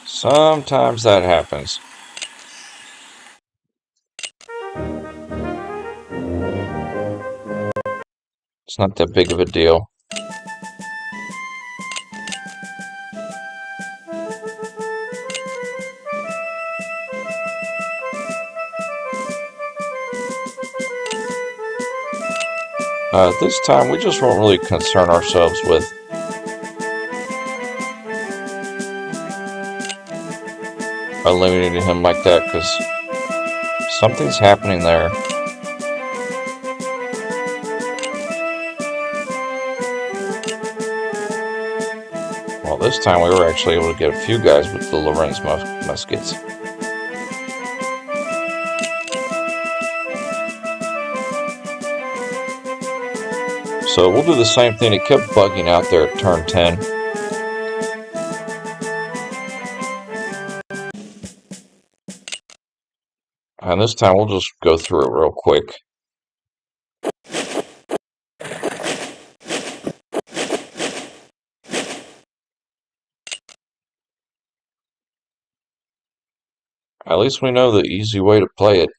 Sometimes that happens. It's not that big of a deal. This time we just won't really concern ourselves with eliminating him like that, because something's happening there. Well, this time we were actually able to get a few guys with the Lorenz muskets. So we'll do the same thing. It kept bugging out there at turn 10. And this time we'll just go through it real quick. At least we know the easy way to play it.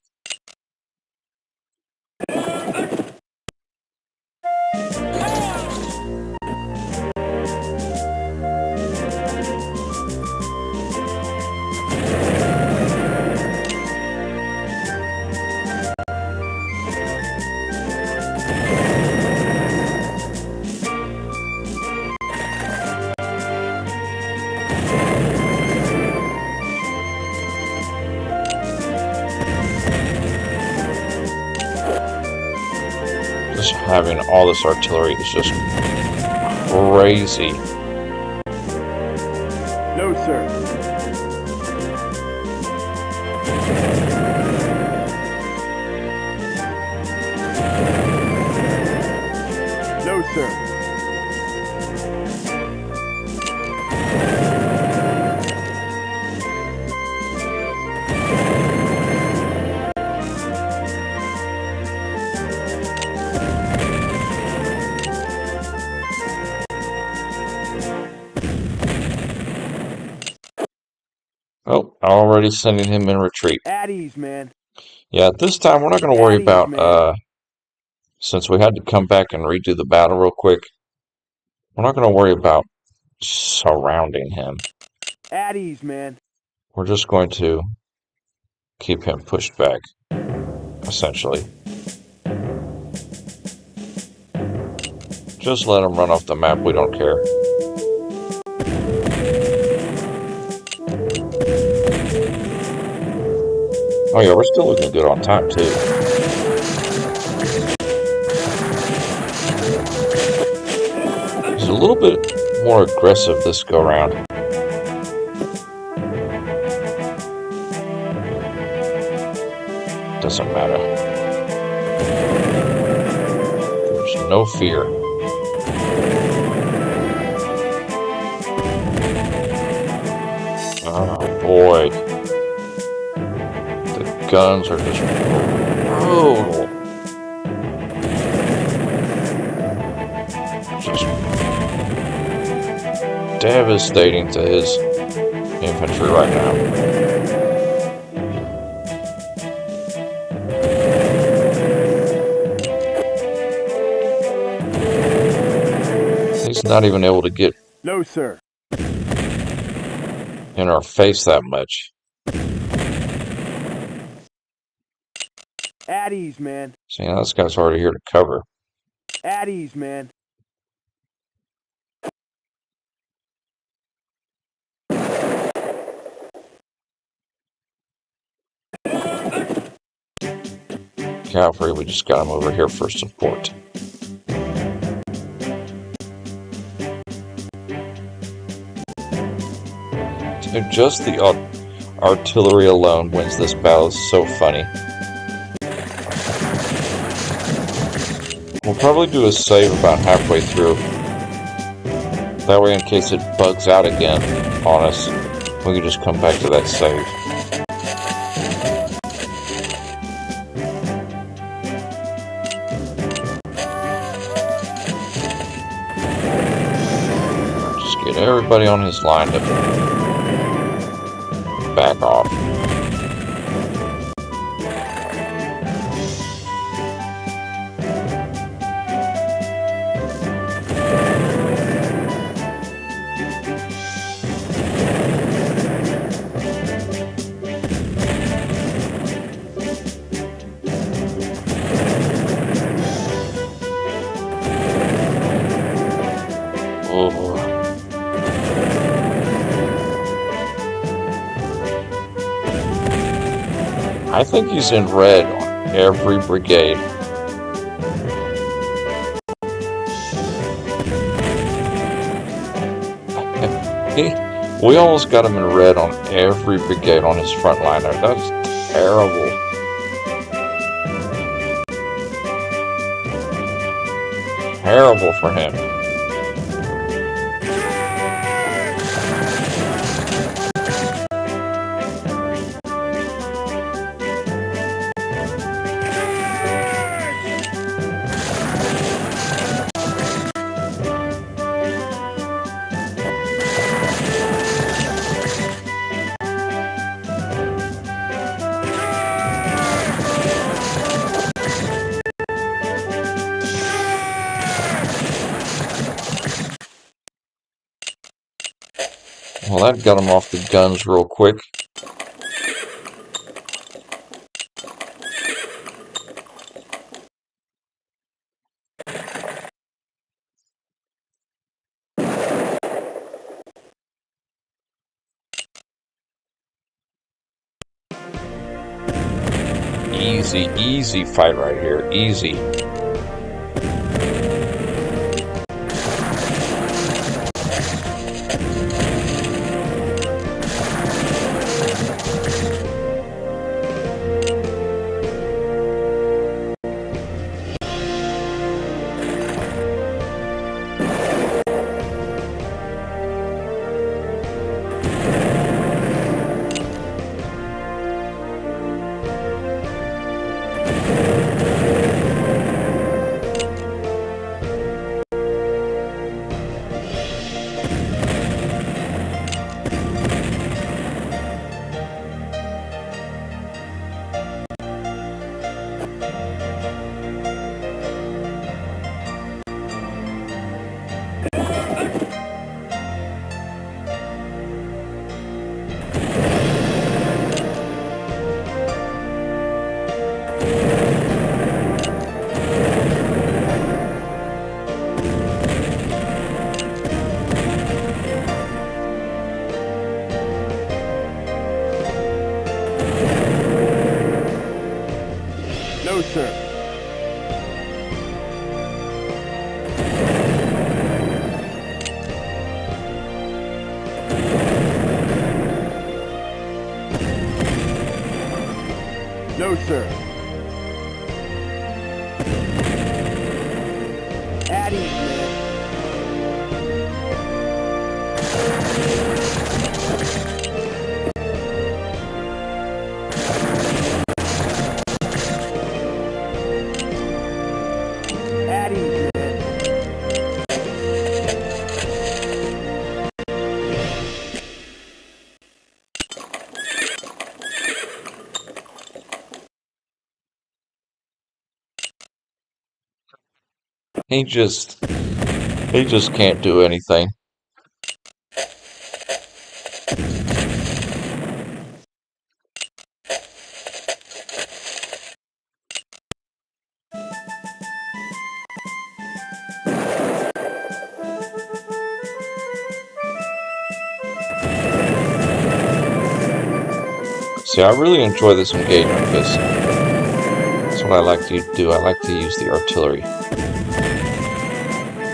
Just having all this artillery is just crazy. No, sir. sir. Oh, already sending him in retreat. At ease, man. Yeah, this time we're not going to worry At ease, about, man. since we had to come back and redo the battle real quick, we're not going to worry about surrounding him. At ease, man. We're just going to keep him pushed back, essentially. Just let him run off the map, we don't care. Oh yeah, we're still looking good on time, too. He's a little bit more aggressive this go-round. Doesn't matter. There's no fear. Oh boy. The guns are just brutal. Just devastating to his infantry right now. He's not even able to get No, sir. in our face that much. At ease, man. See, now this guy's already here to cover. At ease, man. Cavalry, we just got him over here for support. Dude, just the artillery alone wins this battle. It's so funny. We'll probably do a save about halfway through. That way, in case it bugs out again on us, we can just come back to that save. Just get everybody on his line to back off. I think he's in red on every brigade. We almost got him in red on every brigade on his front line there. That's terrible. Terrible for him. Well, that got him off the guns real quick. Easy fight right here. Easy. No, sir. No, sir. At ease, man. At ease, man. He just can't do anything. See, I really enjoy this engagement because that's what I like to do. I like to use the artillery.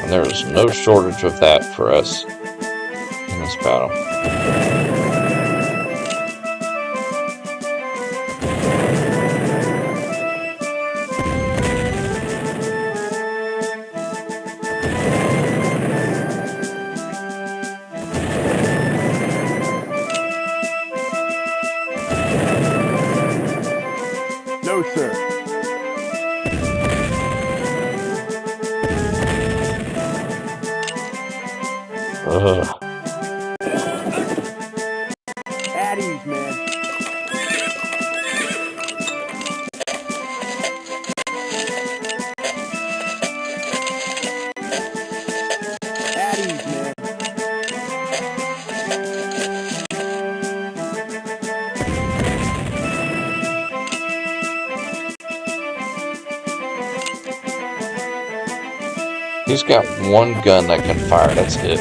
And there's no shortage of that for us in this battle. No, sir. Ugh. At ease, man. At ease, man. He's got one gun that can fire, that's it.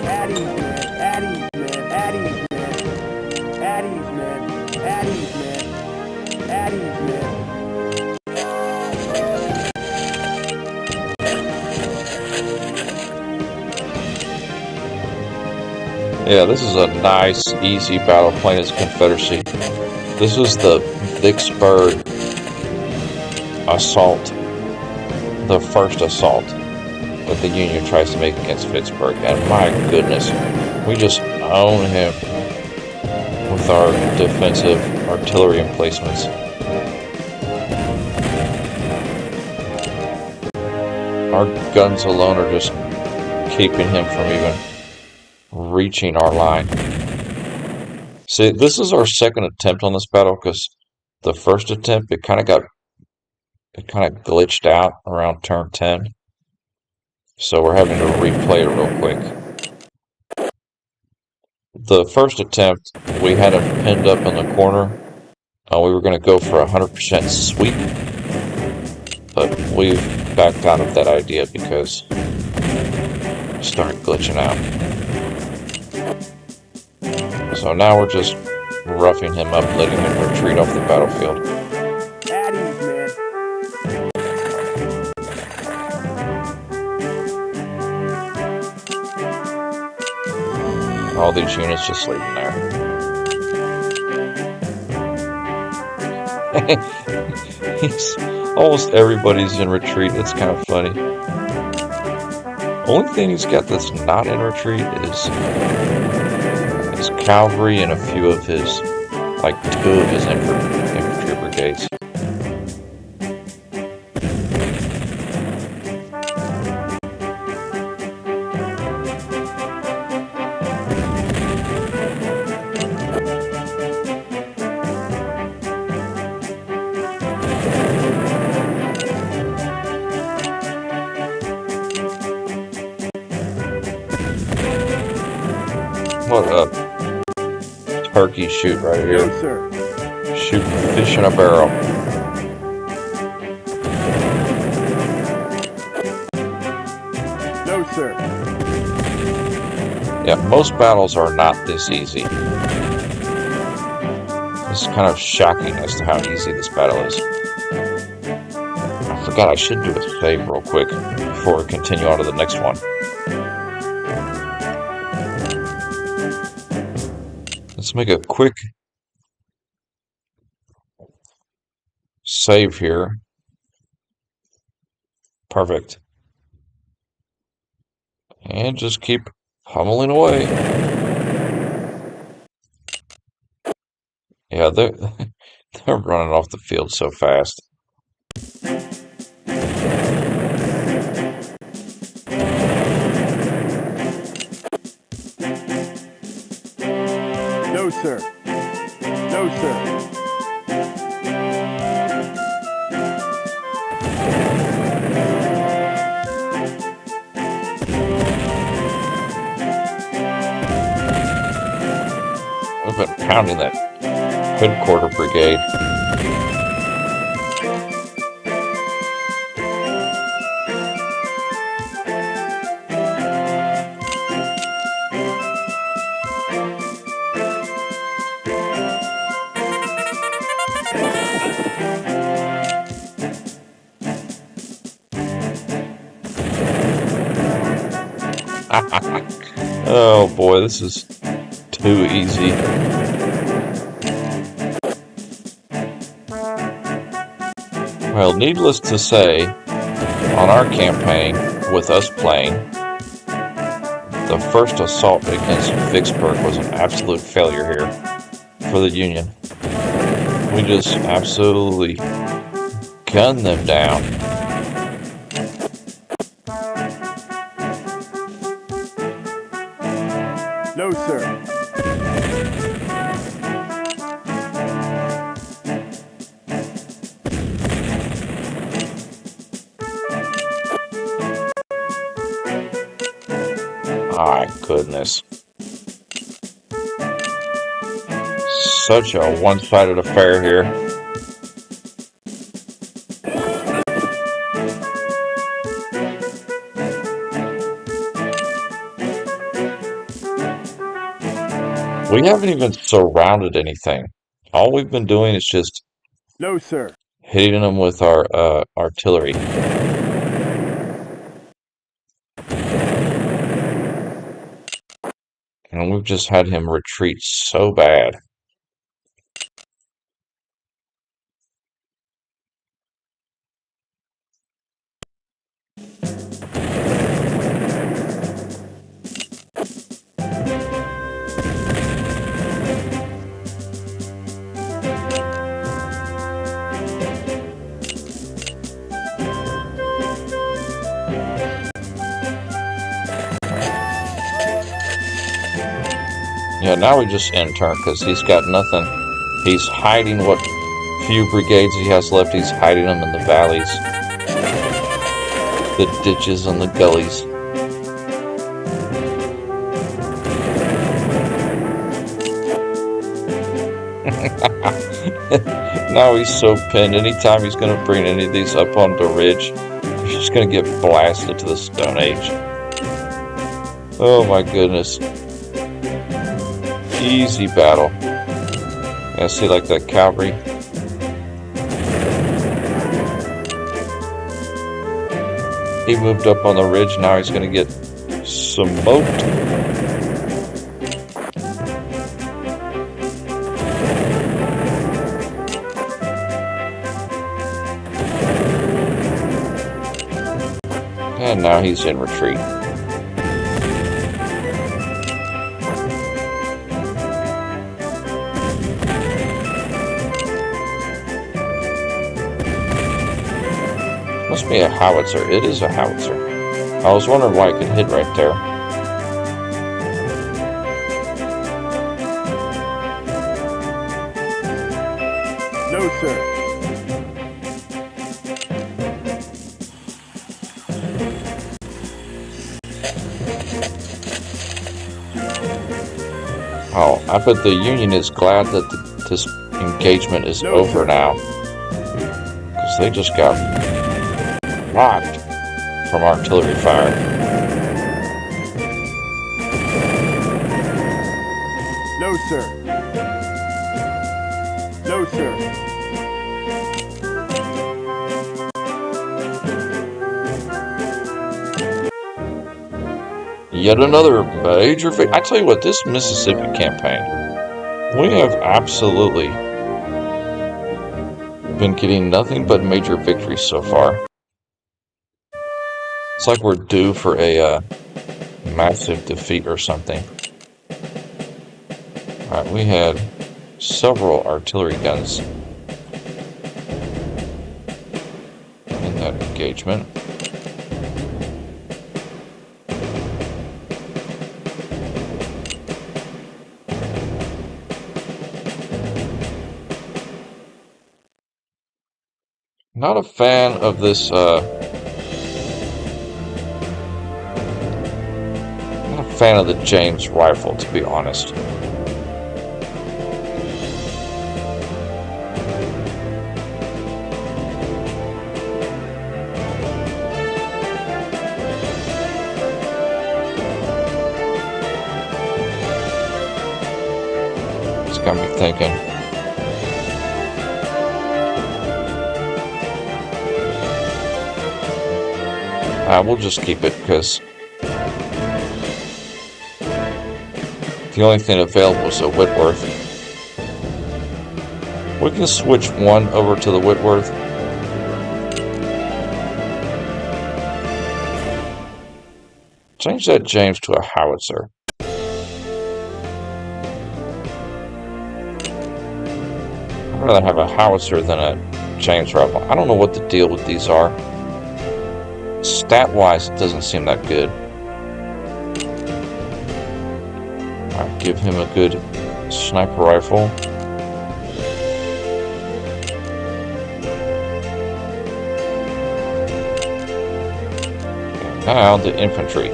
At ease, man. At ease, man. At ease, man. At ease, man. At ease, man. At ease, man. Yeah, this is a nice, easy battle playing as Confederacy. This was the Vicksburg assault, the first assault that the Union tries to make against Vicksburg, and my goodness, we just own him with our defensive artillery emplacements. Our guns alone are just keeping him from even reaching our line. See, this is our second attempt on this battle because the first attempt it kind of glitched out around turn 10. So we're having to replay it real quick. The first attempt, we had him pinned up in the corner. We were going to go for 100% sweep, but we've backed out of that idea because it started glitching out. So now we're just roughing him up, letting him retreat off the battlefield. Addies, man. All these units just leaving there. Almost everybody's in retreat. It's kind of funny. Only thing he's got that's not in retreat is his cavalry and a few of his, like 2 of his infantry brigades. What a turkey shoot right here. No, sir. Shooting fish in a barrel. No, sir. Yeah, most battles are not this easy. It's kind of shocking as to how easy this battle is. I forgot I should do a save real quick before we continue on to the next one. Let's make a quick save here. Perfect. And just keep pummeling away. Yeah, they're running off the field so fast. No, sir. No, sir. We've been pounding that headquarter brigade. Oh boy, this is too easy. Well, needless to say, on our campaign, with us playing, the first assault against Vicksburg was an absolute failure here for the Union. We just absolutely gunned them down. No, sir. My goodness. Such a one-sided affair here. We haven't even surrounded anything. All we've been doing is just No, sir. hitting them with our artillery. And we've just had him retreat so bad. Yeah, now we just intern because he's got nothing. He's hiding what few brigades he has left. He's hiding them in the valleys, the ditches, and the gullies. Now he's so pinned. Anytime he's going to bring any of these up on the ridge, he's just going to get blasted to the Stone Age. Oh my goodness. Easy battle. Yeah, see, like that cavalry. He moved up on the ridge. Now he's going to get smoked. And now he's in retreat. Must be a howitzer. It is a howitzer. I was wondering why it could hit right there. No, sir. Oh, I bet the Union is glad that this engagement is over now. Because they just got rocked from artillery fire. No, sir. No, sir. Yet another major victory. I tell you what, this Mississippi campaign, we have absolutely been getting nothing but major victories so far. It's like we're due for a massive defeat or something. Alright, we had several artillery guns in that engagement. Not a fan of this, not a fan of the James rifle, to be honest. It's got me thinking. We'll just keep it because the only thing available is a Whitworth. We can switch one over to the Whitworth. Change that James to a howitzer. I'd rather have a howitzer than a James rifle. I don't know what the deal with these are. Stat-wise, it doesn't seem that good. I'll give him a good sniper rifle. And now the infantry.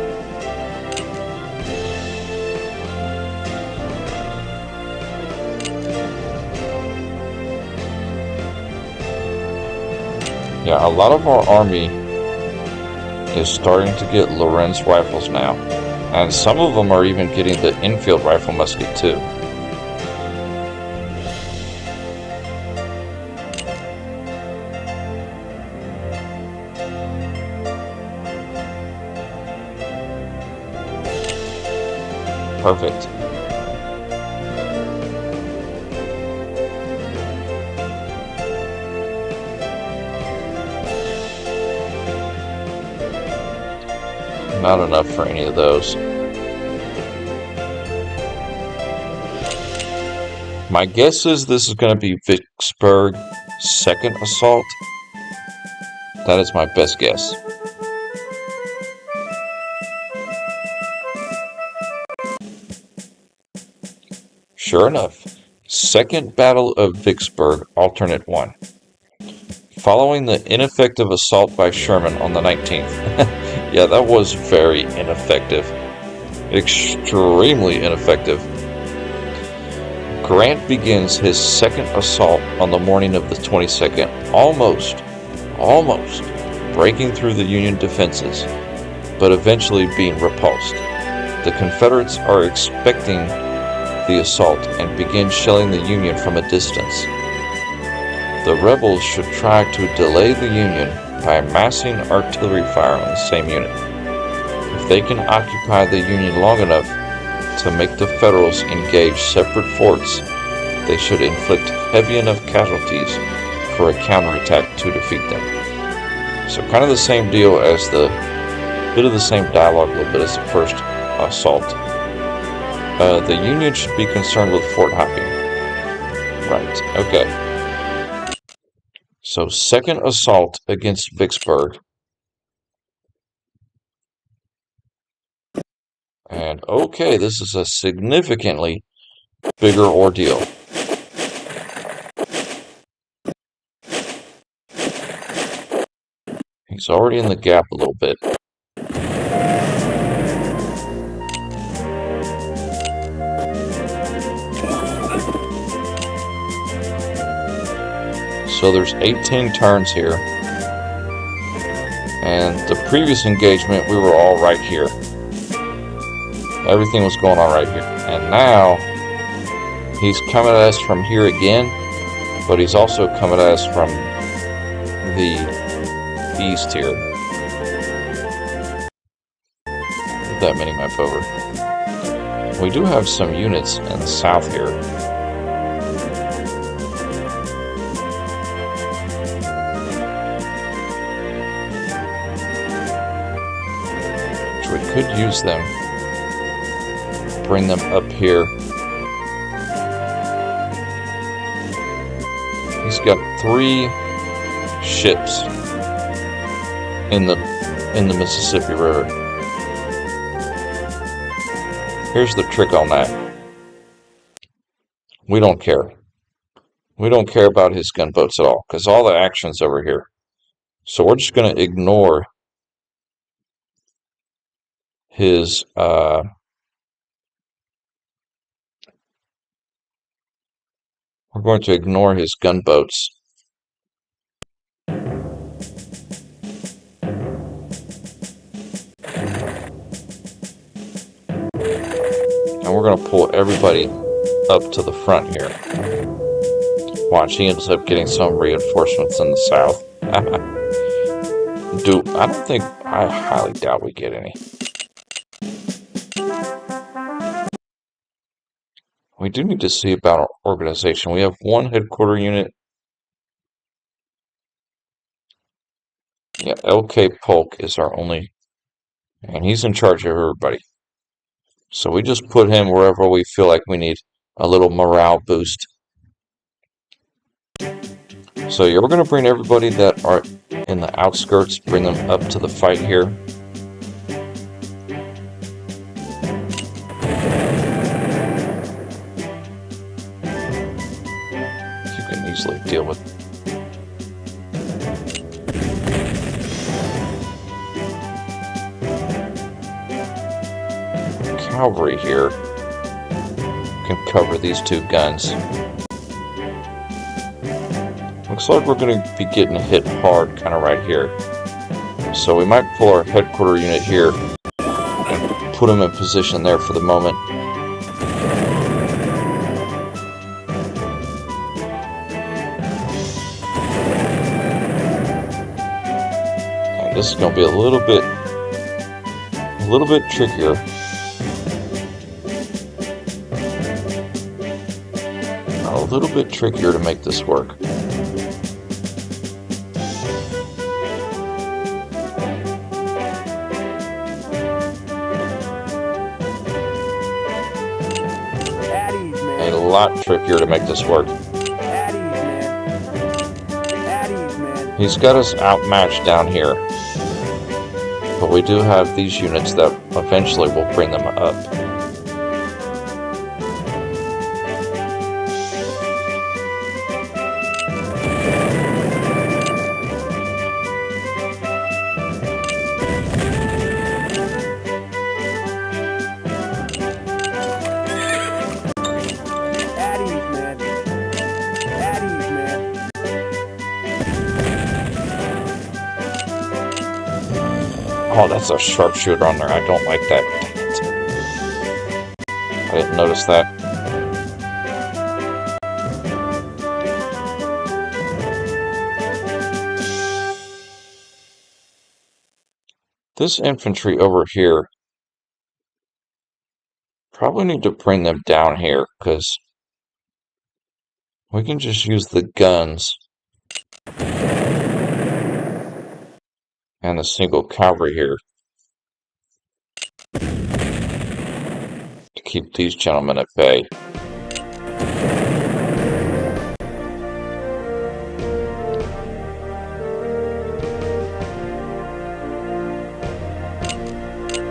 Yeah, a lot of our army is starting to get Lorenz rifles now, and some of them are even getting the infield rifle musket too. Perfect. Not enough for any of those. My guess is this is going to be Vicksburg second assault. That is my best guess. Sure enough, Second Battle of Vicksburg, Alternate 1. Following the ineffective assault by Sherman on the 19th. Yeah, that was very ineffective. Extremely ineffective. Grant begins his second assault on the morning of the 22nd, almost breaking through the Union defenses, but eventually being repulsed. The Confederates are expecting the assault and begin shelling the Union from a distance. The rebels should try to delay the Union by massing artillery fire on the same unit. If they can occupy the Union long enough to make the Federals engage separate forts, they should inflict heavy enough casualties for a counterattack to defeat them. So kind of the same deal as bit of the same dialogue a little bit as the first assault. The Union should be concerned with fort hopping. Right, okay. So second assault against Vicksburg. And okay, this is a significantly bigger ordeal. He's already in the gap a little bit. So there's 18 turns here. And the previous engagement, we were all right here. Everything was going on right here. And now, he's coming at us from here again, but he's also coming at us from the east here. Put that mini-map over. We do have some units in the south here. We could use them, bring them up here. He's got 3 ships in the Mississippi River. Here's the trick on that. We don't care. We don't care about his gunboats at all, because all the action's over here. So we're just going to ignore his we're going to ignore his gunboats. And we're going to pull everybody up to the front here. Watch, he ends up getting some reinforcements in the south. I highly doubt we get any. We do need to see about our organization. We have 1 headquarter unit. Yeah, L.K. Polk is our only, and he's in charge of everybody. So we just put him wherever we feel like we need a little morale boost. So yeah, we're going to bring everybody that are in the outskirts, bring them up to the fight here. Easily deal with. Cavalry here can cover these 2 guns. Looks like we're going to be getting hit hard kind of right here. So we might pull our headquarter unit here and put them in position there for the moment. This is going to be a little bit trickier. A little bit trickier to make this work. A lot trickier to make this work. He's got us outmatched down here. But we do have these units that eventually will bring them up. Oh, that's a sharpshooter on there. I don't like that. Dang it. I didn't notice that. This infantry over here, probably need to bring them down here, because we can just use the guns and the single cavalry here to keep these gentlemen at bay.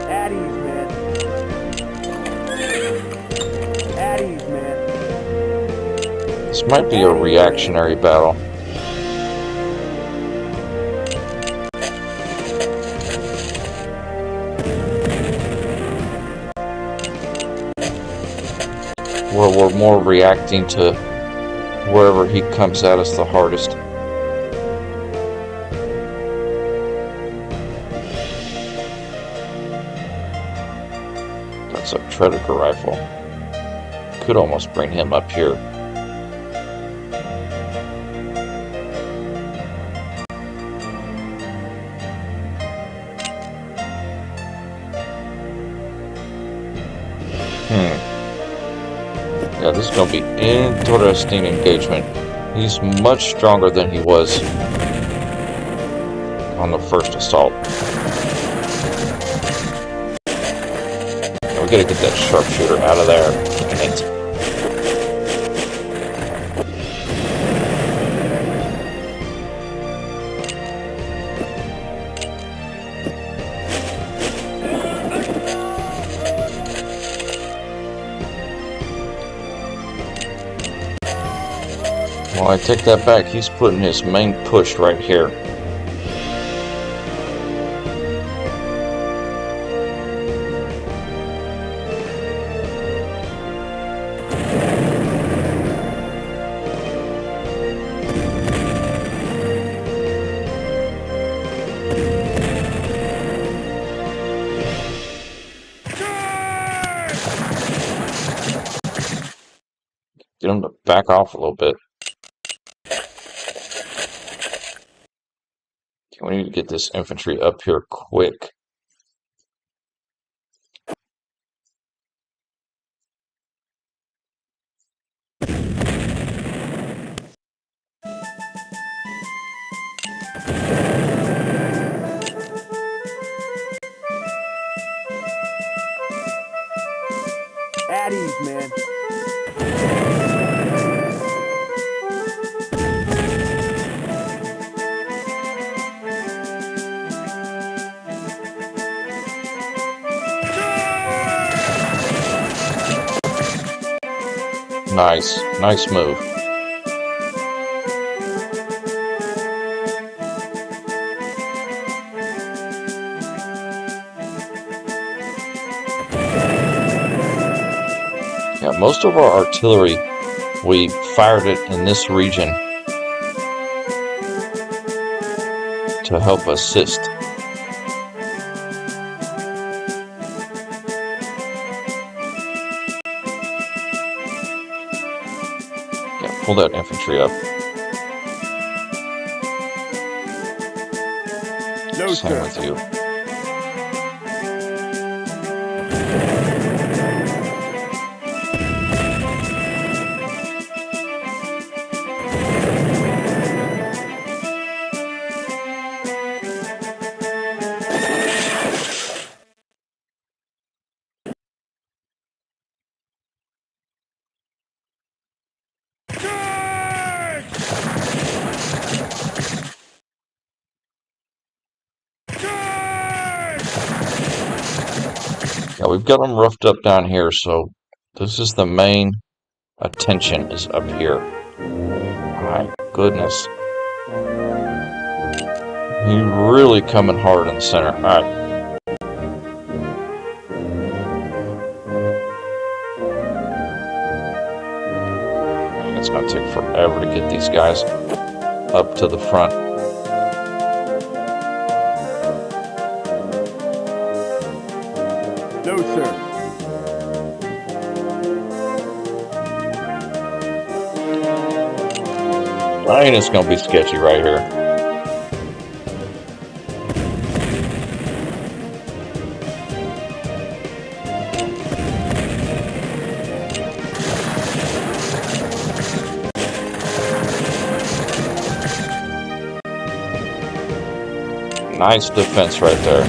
At ease, man. At ease, man. This might be a reactionary battle. Where we're more reacting to wherever he comes at us the hardest. That's a Tredegar rifle. Could almost bring him up here. Yeah, this is going to be interesting engagement. He's much stronger than he was on the first assault. We gotta get that sharpshooter out of there. Dang it. Well, I take that back. He's putting his main push right here. Get him to back off a little bit. We need to get this infantry up here quick. At ease, man. Nice move. Yeah, most of our artillery, we fired it in this region to help assist. Yeah, pull that infantry up. No, Same sir. with you. Yeah, we've got them roughed up down here, so this is the main attention is up here. My goodness. He's really coming hard in the center. Alright. It's going to take forever to get these guys up to the front. No, sir. I think it's going to be sketchy right here. Nice defense right there.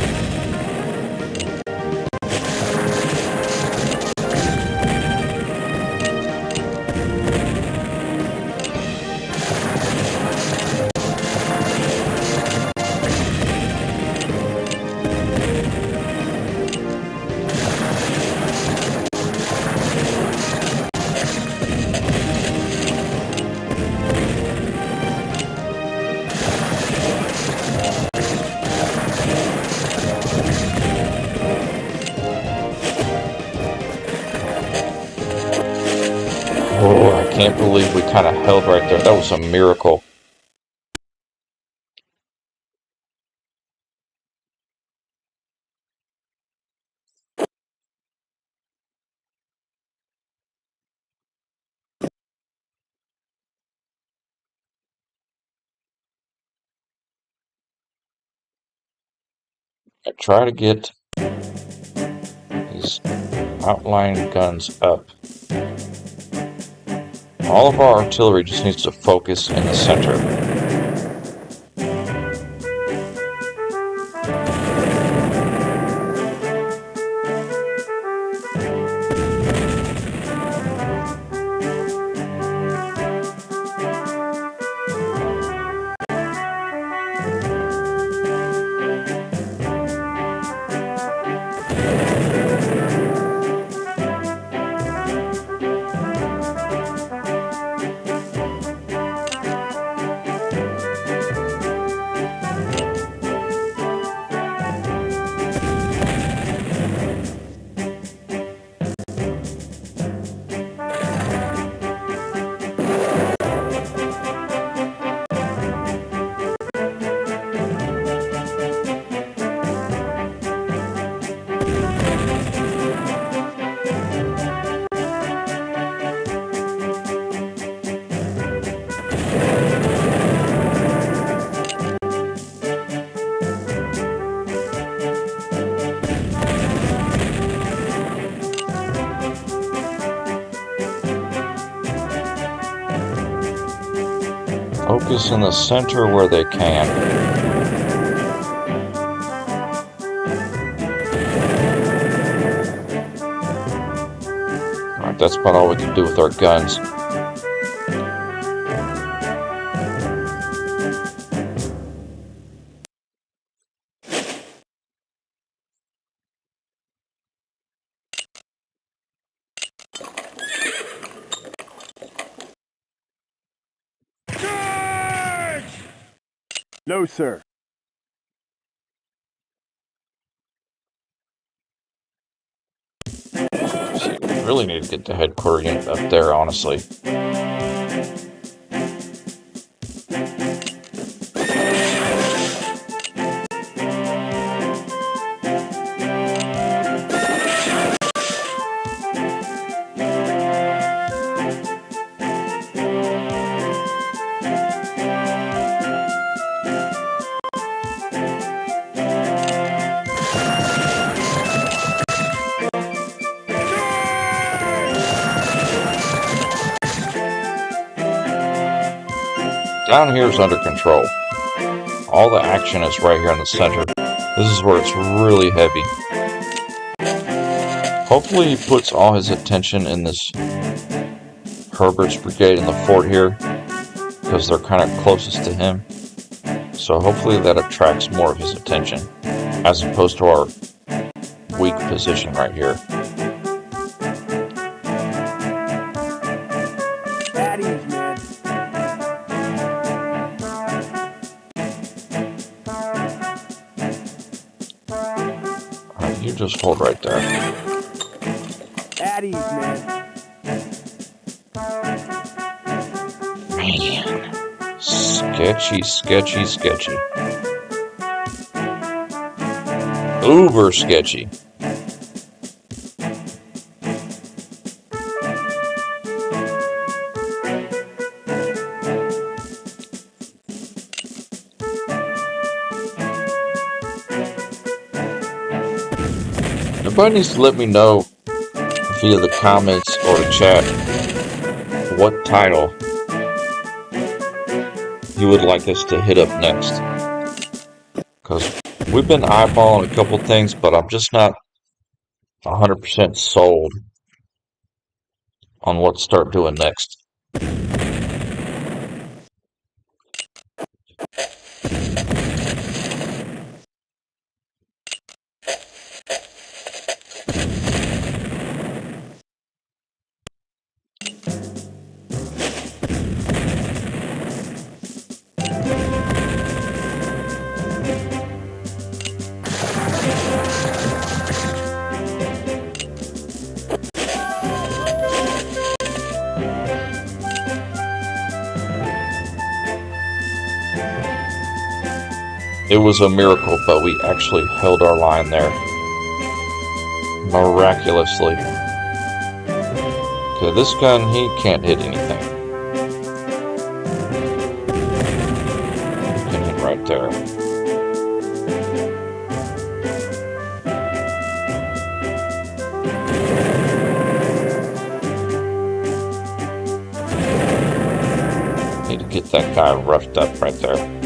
Oh, I can't believe we kind of held right there. That was a miracle. I try to get these outlying guns up. All of our artillery just needs to focus in the center. Focus in the center where they can. Alright, that's about all we can do with our guns. No, sir. See, we really need to get the headquarters unit up there, honestly. Down here is under control. All the action is right here in the center. This is where it's really heavy. Hopefully he puts all his attention in this Herbert's brigade in the fort here, because they're kind of closest to him. So hopefully that attracts more of his attention, as opposed to our weak position right here. You just hold right there. At ease, man. Man. Sketchy, sketchy, sketchy. Uber sketchy. Everybody needs to let me know via the comments or the chat what title you would like us to hit up next. Because we've been eyeballing a couple things, but I'm just not 100% sold on what to start doing next. It was a miracle, but we actually held our line there. Miraculously. Okay, this gun, he can't hit anything. He can hit right there. Need to get that guy roughed up right there.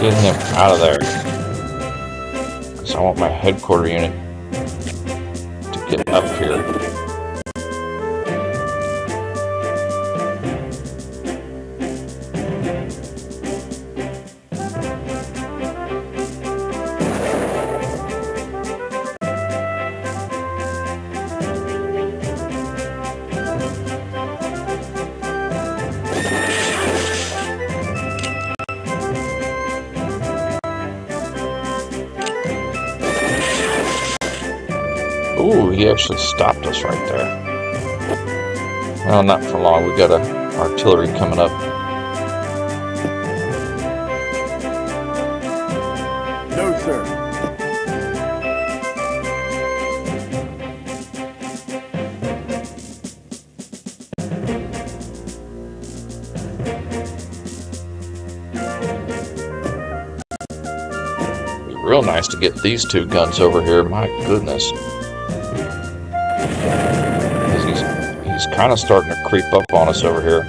Get him out of there. Because I want my headquarter unit to get up here. Ooh, he actually stopped us right there. Well, not for long. We got artillery coming up. No, sir. It'd be real nice to get these two guns over here. My goodness. He's kind of starting to creep up on us over here.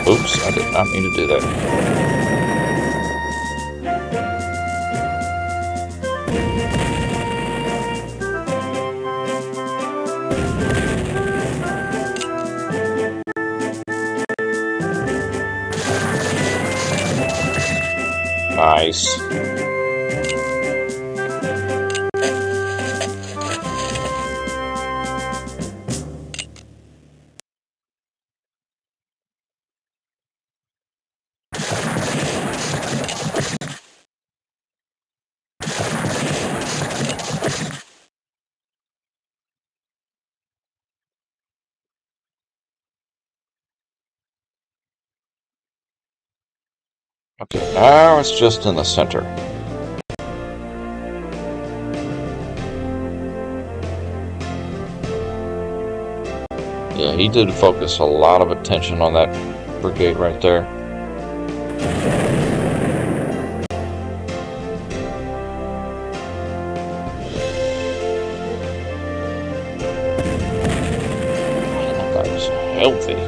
Oops, I did not mean to do that. Nice. Okay, now it's just in the center. Yeah, he did focus a lot of attention on that brigade right there. That guy was healthy.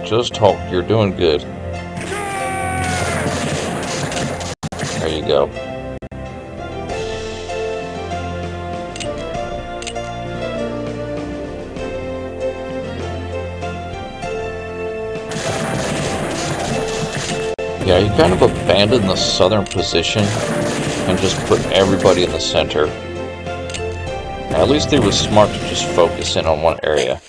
Just hold. You're doing good. There you go. Yeah, you kind of abandoned the southern position and just put everybody in the center. At least he was smart to just focus in on one area.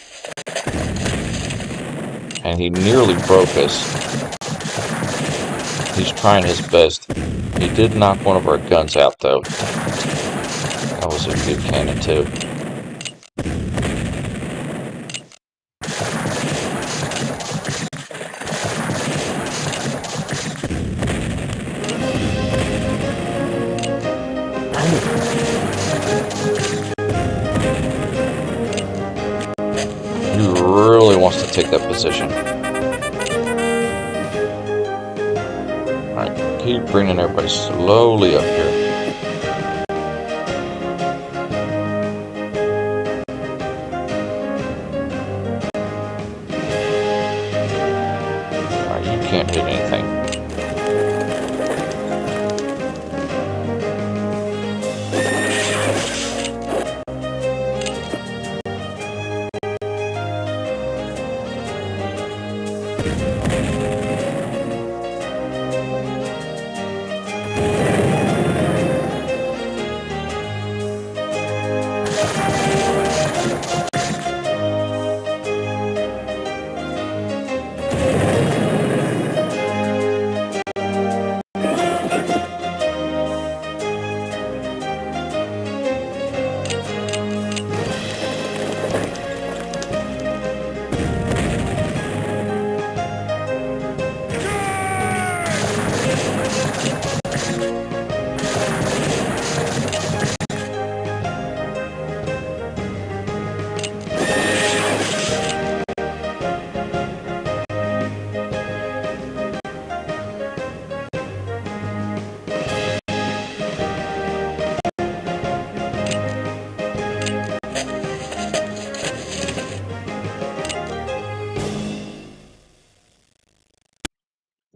And he nearly broke us. He's trying his best. He did knock one of our guns out, though. That was a good cannon, too. He really wants to take that position. Alright, keep bringing everybody slowly up here. Alright, you can't hit anything.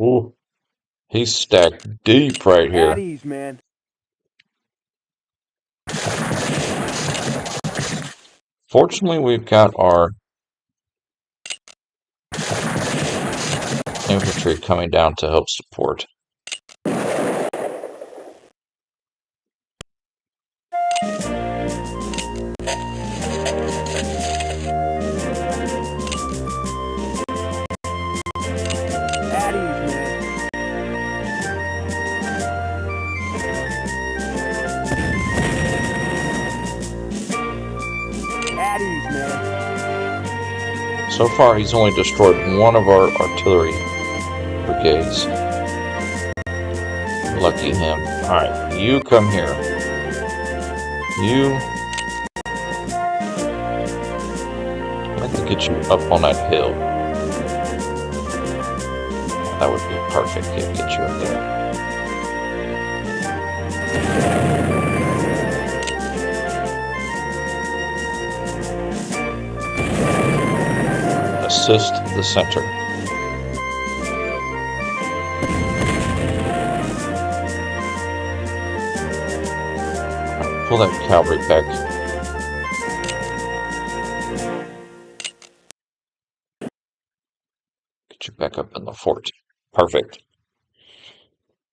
Ooh, he's stacked deep right here. At ease, man. Fortunately, we've got our infantry coming down to help support. At ease, man. At ease, man. So far, he's only destroyed one of our artillery brigades. Lucky him. Alright, you come here. You... I'd like to get you up on that hill. That would be perfect. Yeah, get you up there. Assist the center. Right, pull that cavalry back. Get you back up in the fort. Perfect.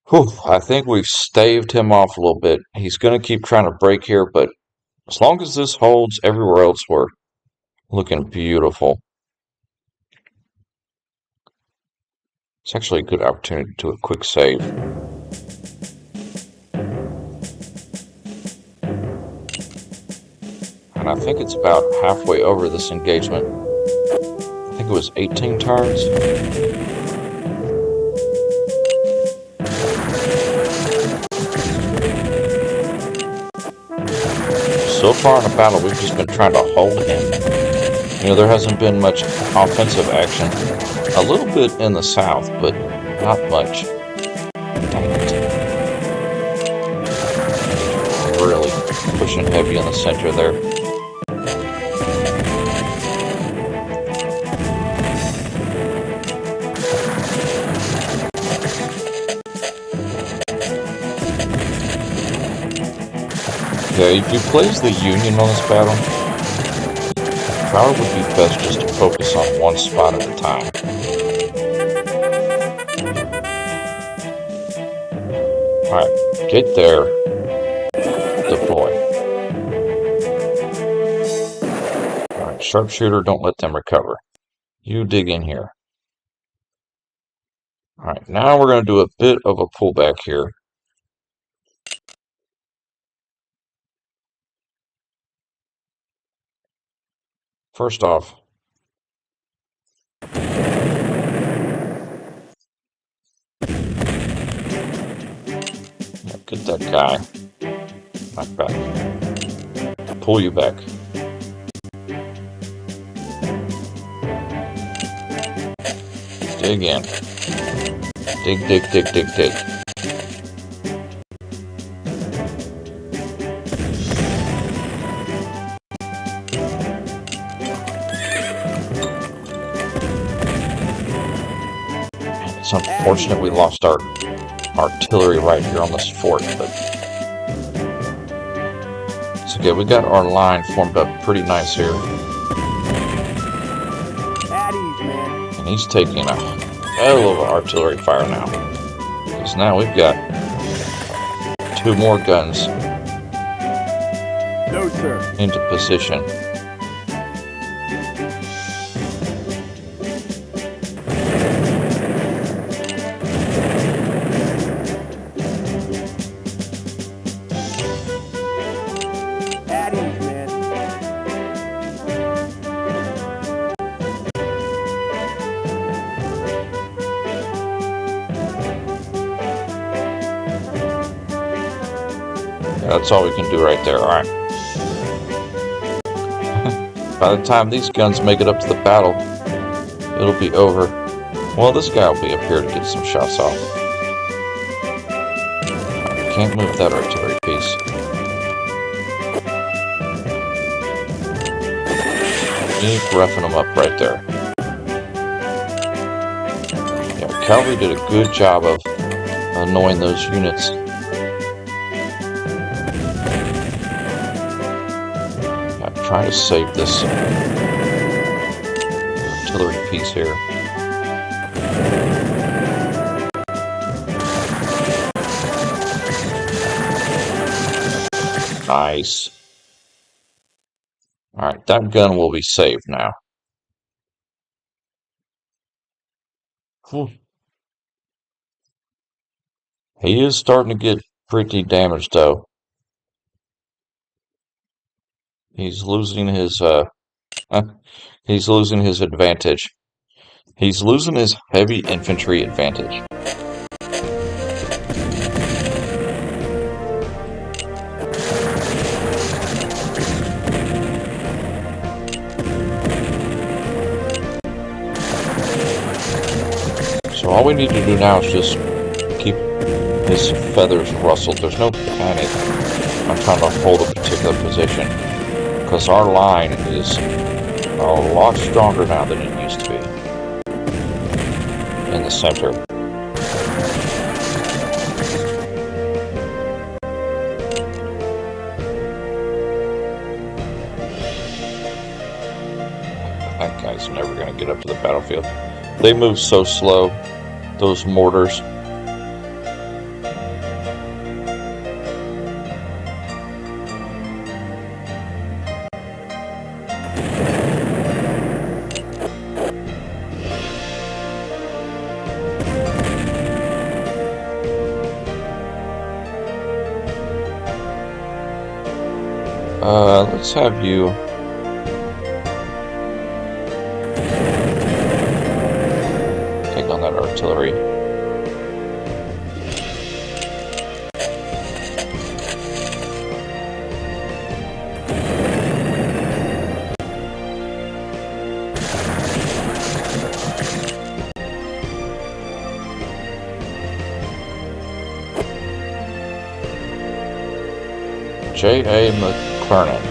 Whew, I think we've staved him off a little bit. He's going to keep trying to break here, but as long as this holds, everywhere else we're looking beautiful. It's actually a good opportunity to do a quick save. And I think it's about halfway over this engagement. I think it was 18 turns. So far in the battle, we've just been trying to hold him. You know, there hasn't been much offensive action. A little bit in the south, but not much. Dang it. Really pushing heavy in the center there. Yeah, if you plays the Union on this battle, probably would be best just to focus on one spot at a time. Alright, get there. Deploy. Alright, sharpshooter, don't let them recover. You dig in here. Alright, now we're going to do a bit of a pullback here. First off, get that guy. Knock back. Pull you back. Dig in. Dig, dig, dig, dig, dig. It's unfortunate we lost our artillery right here on this fort, but it's okay. We got our line formed up pretty nice here. And he's taking a hell of an artillery fire now. Because now we've got 2 more guns into position. That's all we can do right there. Alright. By the time these guns make it up to the battle, it'll be over. Well, this guy will be up here to get some shots off. Can't move that artillery piece. Keep roughing them up right there. Yeah, cavalry did a good job of annoying those units. Trying to save this artillery piece here. Nice. Alright, that gun will be saved now. Whew. He is starting to get pretty damaged though. He's losing his he's losing his advantage. He's losing his heavy infantry advantage. So all we need to do now is just keep his feathers rustled. There's no panic. I'm trying to hold a particular position. Because our line is a lot stronger now than it used to be. In the center. That guy's never going to get up to the battlefield. They move so slow, those mortars. Let's have you take on that artillery. J.A. McClernand.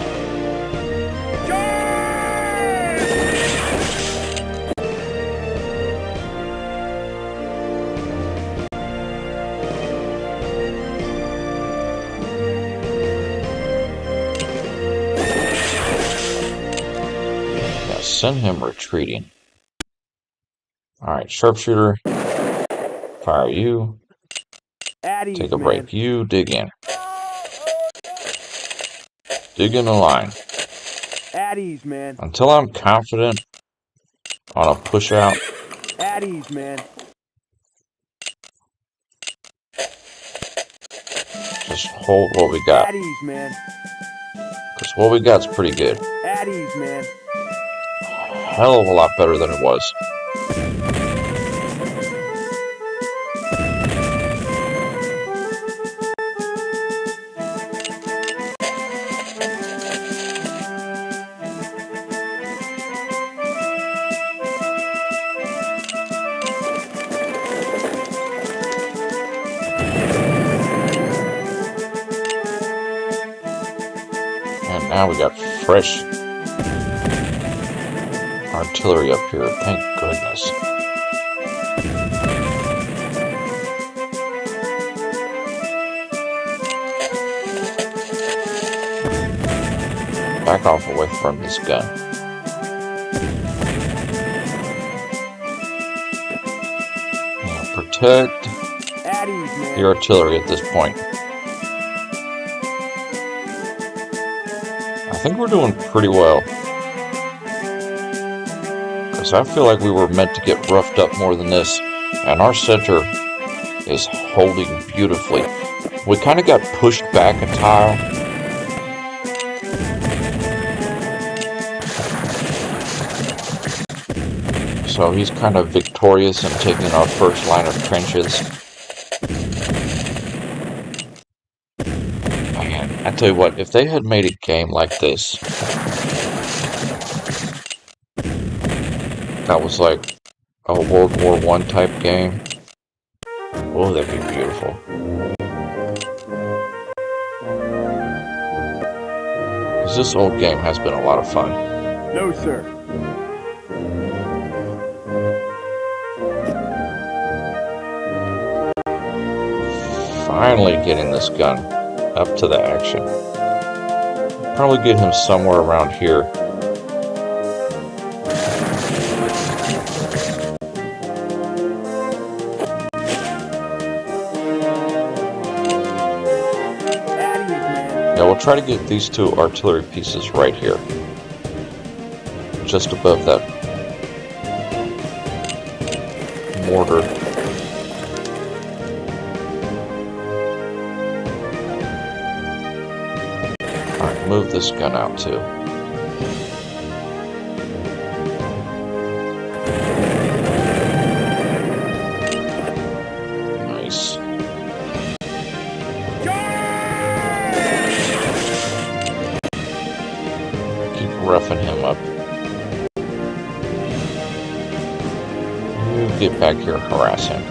Send him retreating. Alright, sharpshooter. Fire you. Take a break. You dig in. Dig in the line. At ease, man. Until I'm confident on a push out. At ease, man. Just hold what we got. At ease, man. Because what we got's pretty good. At ease, man. Hell of a lot better than it was. now we got fresh artillery up here. Thank goodness. Back off away from this gun. Now protect the artillery at this point. I think we're doing pretty well. Because I feel like we were meant to get roughed up more than this. And our center is holding beautifully. We kind of got pushed back a tile. So he's kind of victorious in taking our first line of trenches. Man, I tell you what, if they had made a game like this, that was like a World War I type game, oh, that'd be beautiful. Because this old game has been a lot of fun. No, sir. Finally getting this gun up to the action. Probably get him somewhere around here. Yeah, we'll try to get these two artillery pieces right here. Just above that mortar. Alright, move this gun out too. Nice. Keep roughing him up. You get back here, harass him.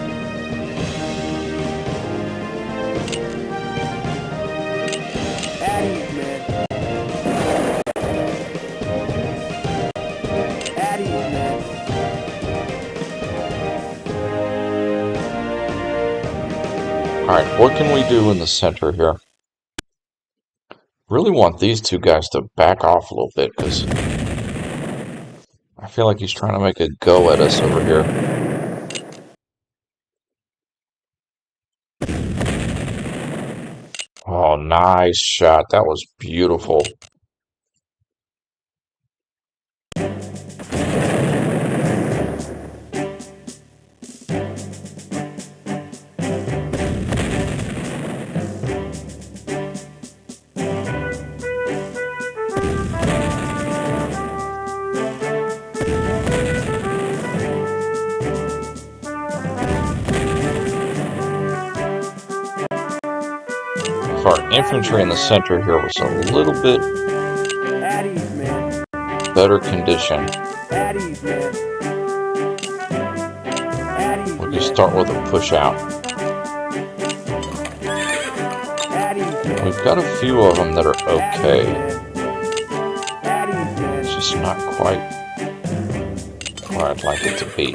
Alright, what can we do in the center here? Really want these two guys to back off a little bit, because I feel like he's trying to make a go at us over here. Oh, nice shot. That was beautiful. If our infantry in the center here was a little bit better condition, we'll just start with a push out. We've got a few of them that are okay. It's just not quite where I'd like it to be.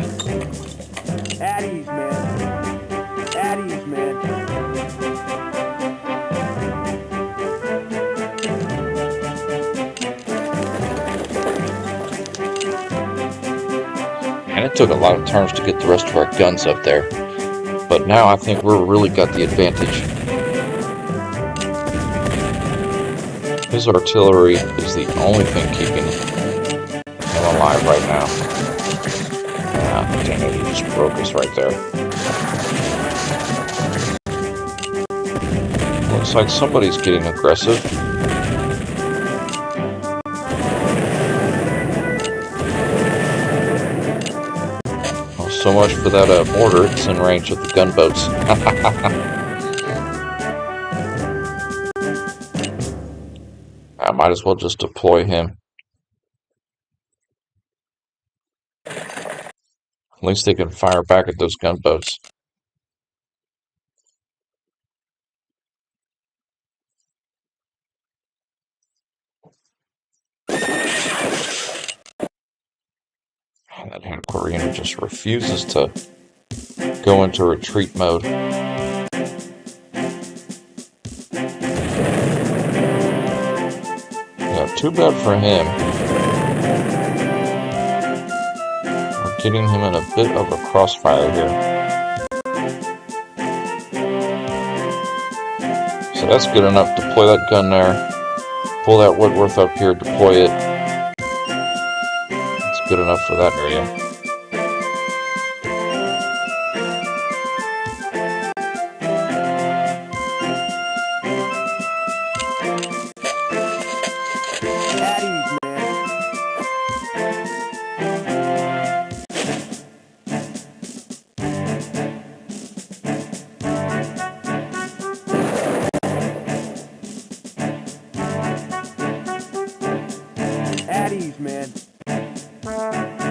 And it took a lot of turns to get the rest of our guns up there. But now I think we've really got the advantage. His artillery is the only thing keeping him alive right now. Ah, dang it, he just broke us right there. Looks like somebody's getting aggressive. So much for that mortar. It's in range of the gunboats. I might as well just deploy him. At least they can fire back at those gunboats. That headquarter unit just refuses to go into retreat mode. Yeah, too bad for him. We're getting him in a bit of a crossfire here. So that's good enough. Deploy that gun there. Pull that Woodworth up here, deploy it. It's good enough for that area. At ease, man. At ease, man.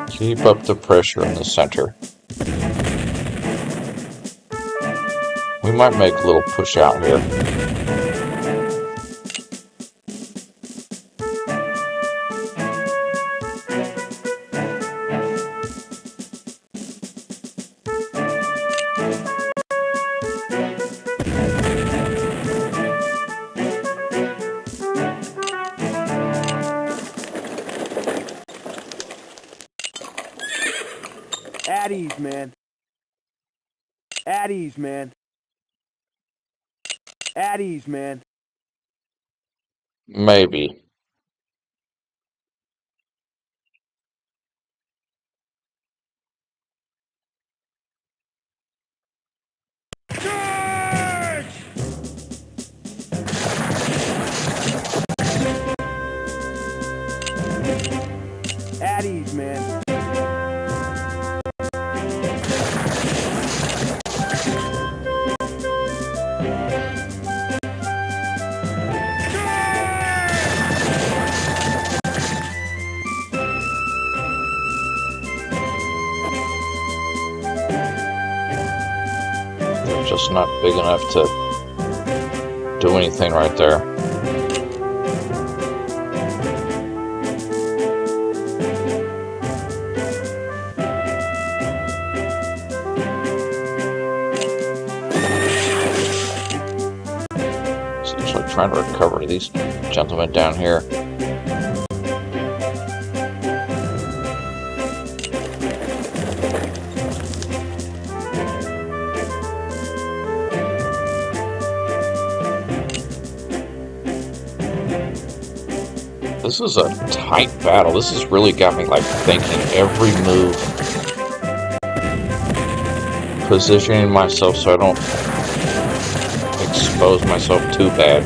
Keep up the pressure in the center. We might make a little push out here. At ease, man. At ease, man. At ease, man. Maybe. At ease, man. They're just not big enough to do anything right there. Essentially trying to recover these gentlemen down here. This is a tight battle. This has really got me like thinking every move. Positioning myself so I don't expose myself too bad.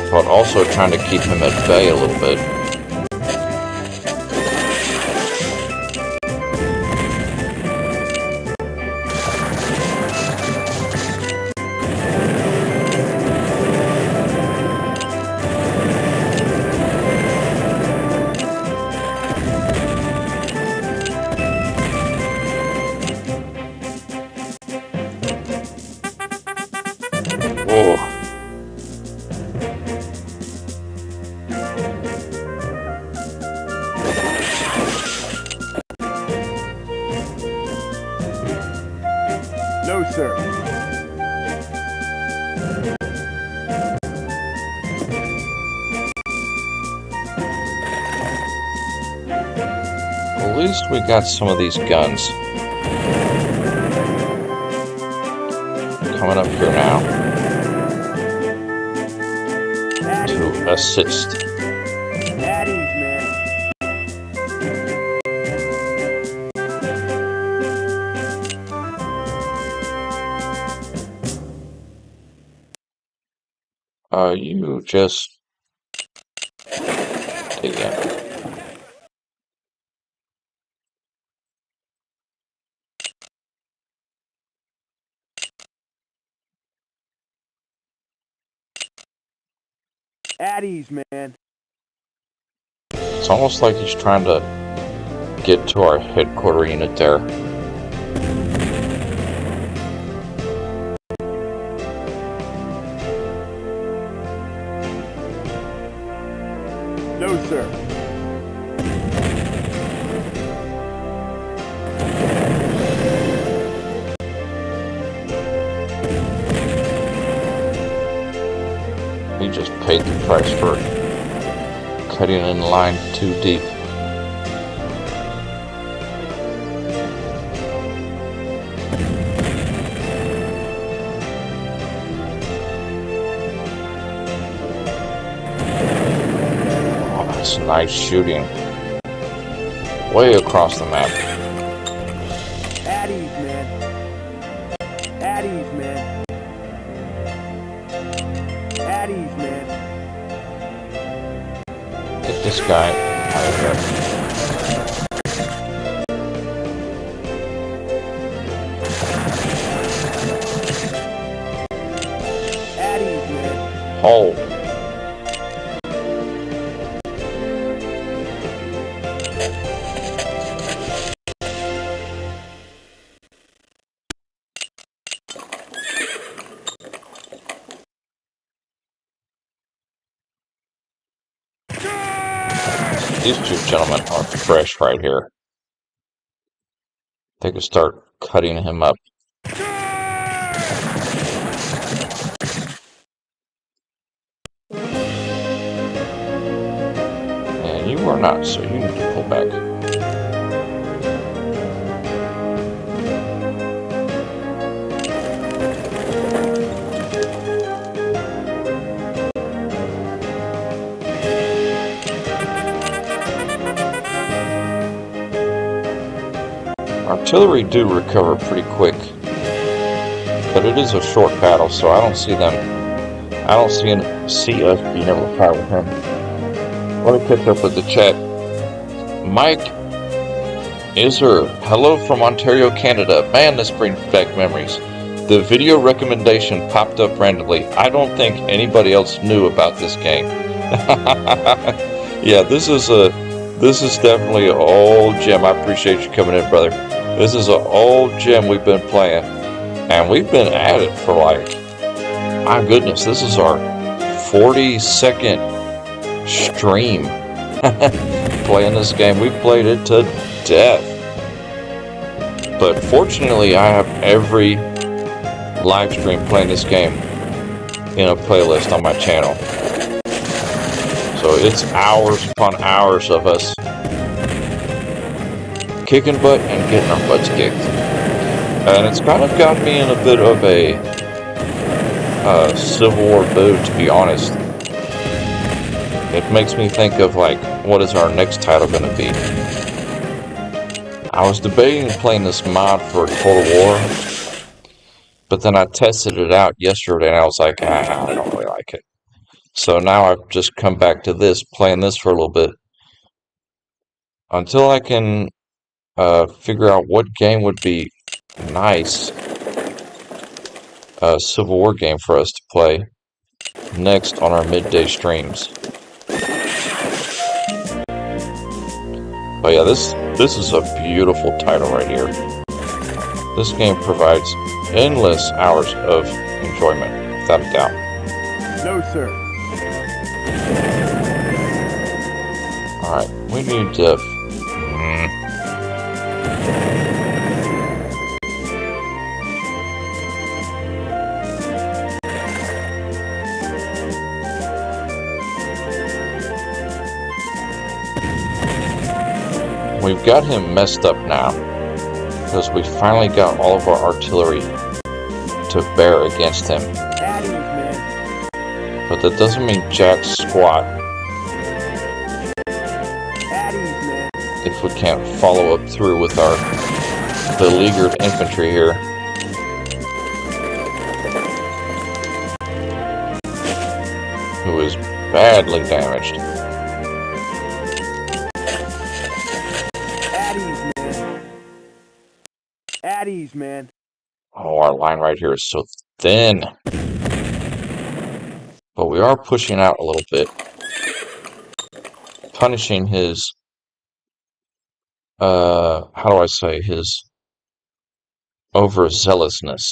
But also trying to keep him at bay a little bit. Oh. No, sir. At least we got some of these guns coming up here now to assist. At ease, man. You just dig in. At ease, man. It's almost like he's trying to get to our headquarter unit there. No, sir. He just paid the price for cutting in line too deep. Oh, that's nice shooting. Way across the map. At ease, man. At ease, man. At ease, man. Get this guy out of here. At ease, man. Hold. These two gentlemen are fresh right here. They could start cutting him up. And you are not, so you need to pull back. Artillery do recover pretty quick, but it is a short battle, so I don't see us being able to fire with him. Let me catch up with the chat. Mike Iser, hello from Ontario, Canada. Man, this brings back memories. The video recommendation popped up randomly. I don't think anybody else knew about this game. Yeah, this is definitely an old gem. I appreciate you coming in, brother. This is an old gem we've been playing, and we've been at it for like, my goodness, this is our 42nd stream playing this game. We played it to death. But fortunately, I have every live stream playing this game in a playlist on my channel. So it's hours upon hours of us kicking butt and getting our butts kicked. And it's kind of got me in a bit of a Civil War mood, to be honest. It makes me think of, like, what is our next title going to be? I was debating playing this mod for Total War, but then I tested it out yesterday and I was like, I don't really like it. So now I've just come back to this, playing this for a little bit, until I can figure out what game would be nice, a Civil War game for us to play next on our midday streams. But yeah, this is a beautiful title right here. This game provides endless hours of enjoyment, without a doubt. No, sir. Alright, we need to... We've got him messed up now, because we finally got all of our artillery to bear against him. At ease, man. But that doesn't mean jack squat At ease, man. if we can't follow up through with our beleaguered infantry here. Who is badly damaged. At ease, man. Oh, our line right here is so thin. but we are pushing out a little bit, punishing his, how do I say, his overzealousness.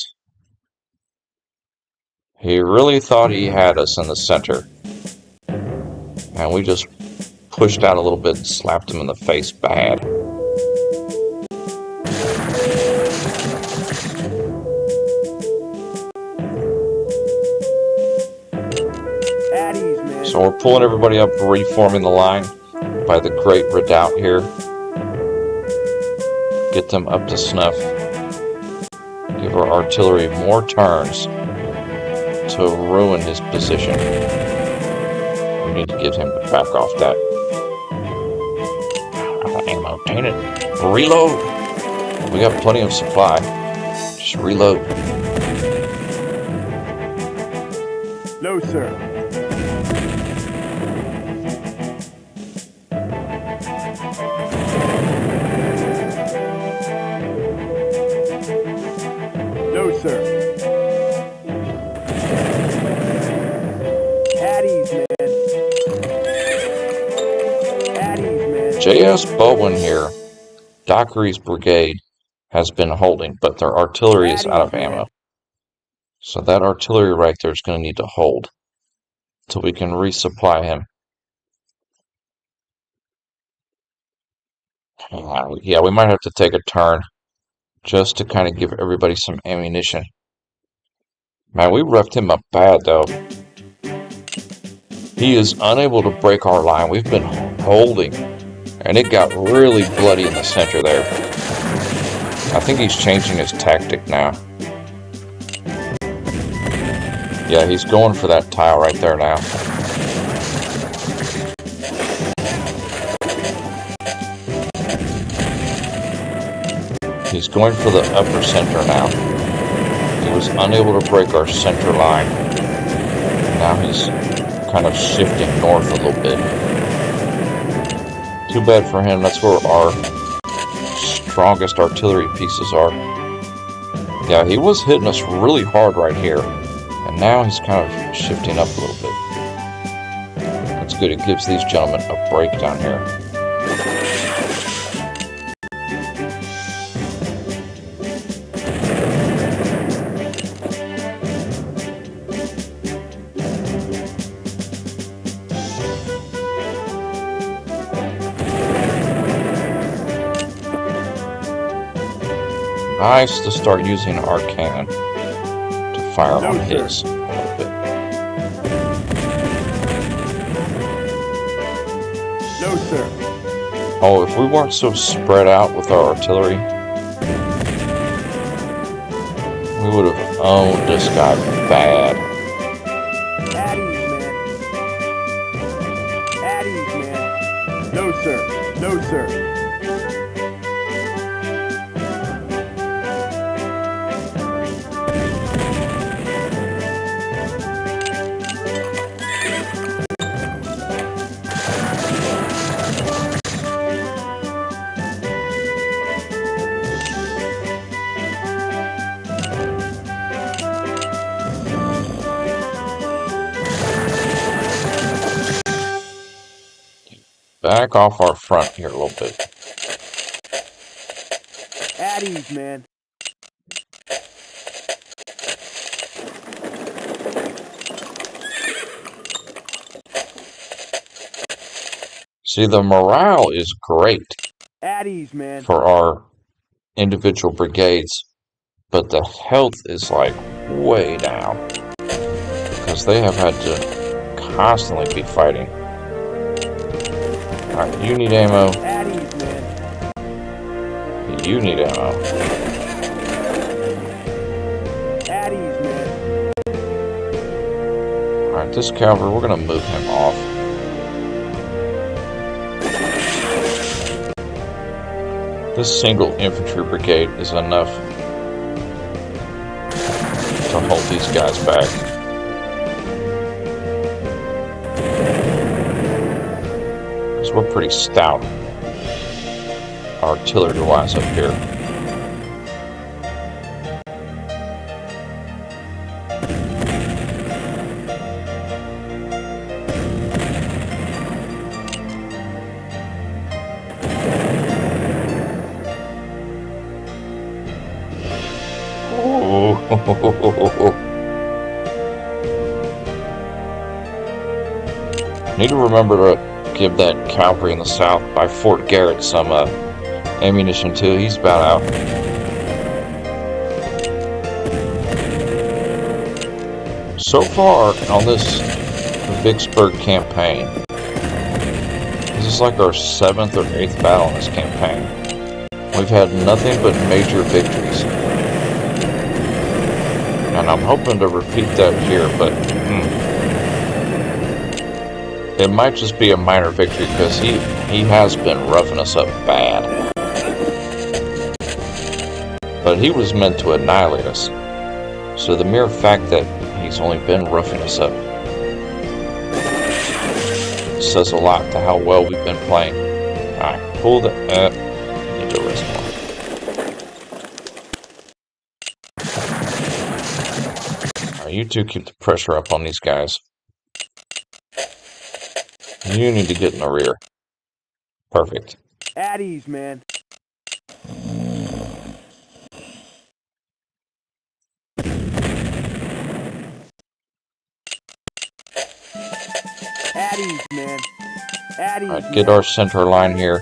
He really thought he had us in the center, and we just pushed out a little bit and slapped him in the face bad. So we're pulling everybody up, reforming the line by the Great Redoubt here. Get them up to snuff. Give our artillery more turns to ruin his position. We need to get him to back off that. Ammo, dang it. Reload! We got plenty of supply. Just reload. No, sir. No, sir. Addies, man. Addies, man. J.S. Bowen here, Dockery's brigade, has been holding, but their artillery is out of ammo. So that artillery right there is going to need to hold till we can resupply him. Yeah, we might have to take a turn just to kind of give everybody some ammunition. Man, we roughed him up bad, though. He is unable to break our line. We've been holding, and it got really bloody in the center there. I think he's changing his tactic now. Yeah, he's going for that tile right there now. He's going for the upper center now. He was unable to break our center line. Now he's kind of shifting north a little bit. Too bad for him. That's where our strongest artillery pieces are. Yeah, he was hitting us really hard right here. And now he's kind of shifting up a little bit. That's good. It gives these gentlemen a break down here. Nice to start using our cannon to fire on his a little bit. No, sir. Oh, if we weren't so spread out with our artillery, we would have owned this guy bad. Addies, man. Addies, man. No, sir. No, sir. Back off our front here a little bit. Addies, man. See, the morale is great Addies, man. for our individual brigades, but the health is like way down because they have had to constantly be fighting. Alright, you need ammo. Addies, man. You need ammo. Addies, man. Alright, this cavalry, we're going to move him off. This single infantry brigade is enough to hold these guys back. Because we're pretty stout artillery-wise up here. Need to remember to give that cavalry in the south by Fort Garrett some ammunition too. He's about out. So far on this Vicksburg campaign, this is like our 7th or 8th battle in this campaign. We've had nothing but major victories. And I'm hoping to repeat that here, but it might just be a minor victory because he has been roughing us up bad. But he was meant to annihilate us. So the mere fact that he's only been roughing us up says a lot to how well we've been playing. Alright, pull the... need to rest more. Alright, you two keep the pressure up on these guys. You need to get in the rear. Perfect. At ease, man. At ease, man. At ease, Alright, get our center line here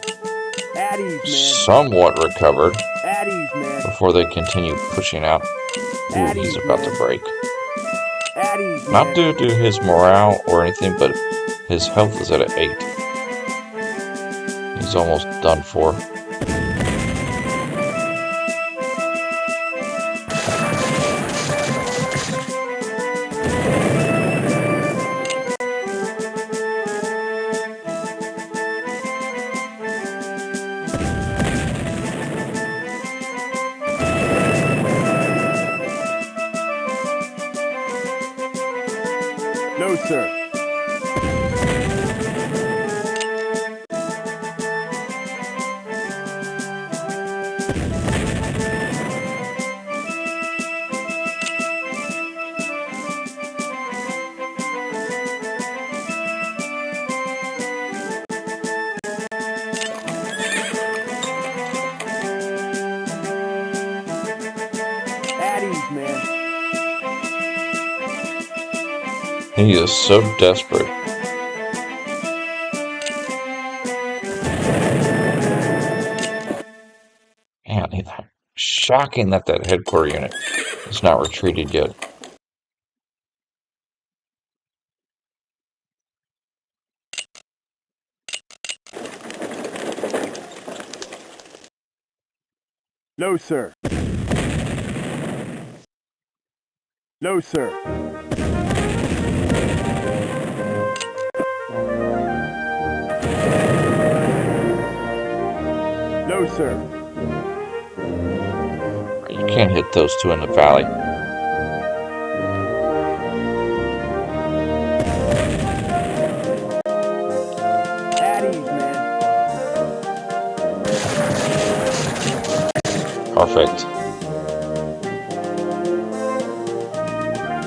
At ease, man. somewhat recovered At ease, man. before they continue pushing out. Ooh, At he's ease, about man. to break. At ease, man. Not due to his morale or anything, but his health is at an 8. He's almost done for. No, sir. At ease, man. He is so desperate. Man, it's shocking that headquarter unit is not retreated yet. No, sir. No, sir. No, sir. You can't hit those two in the valley. At ease, man. Perfect.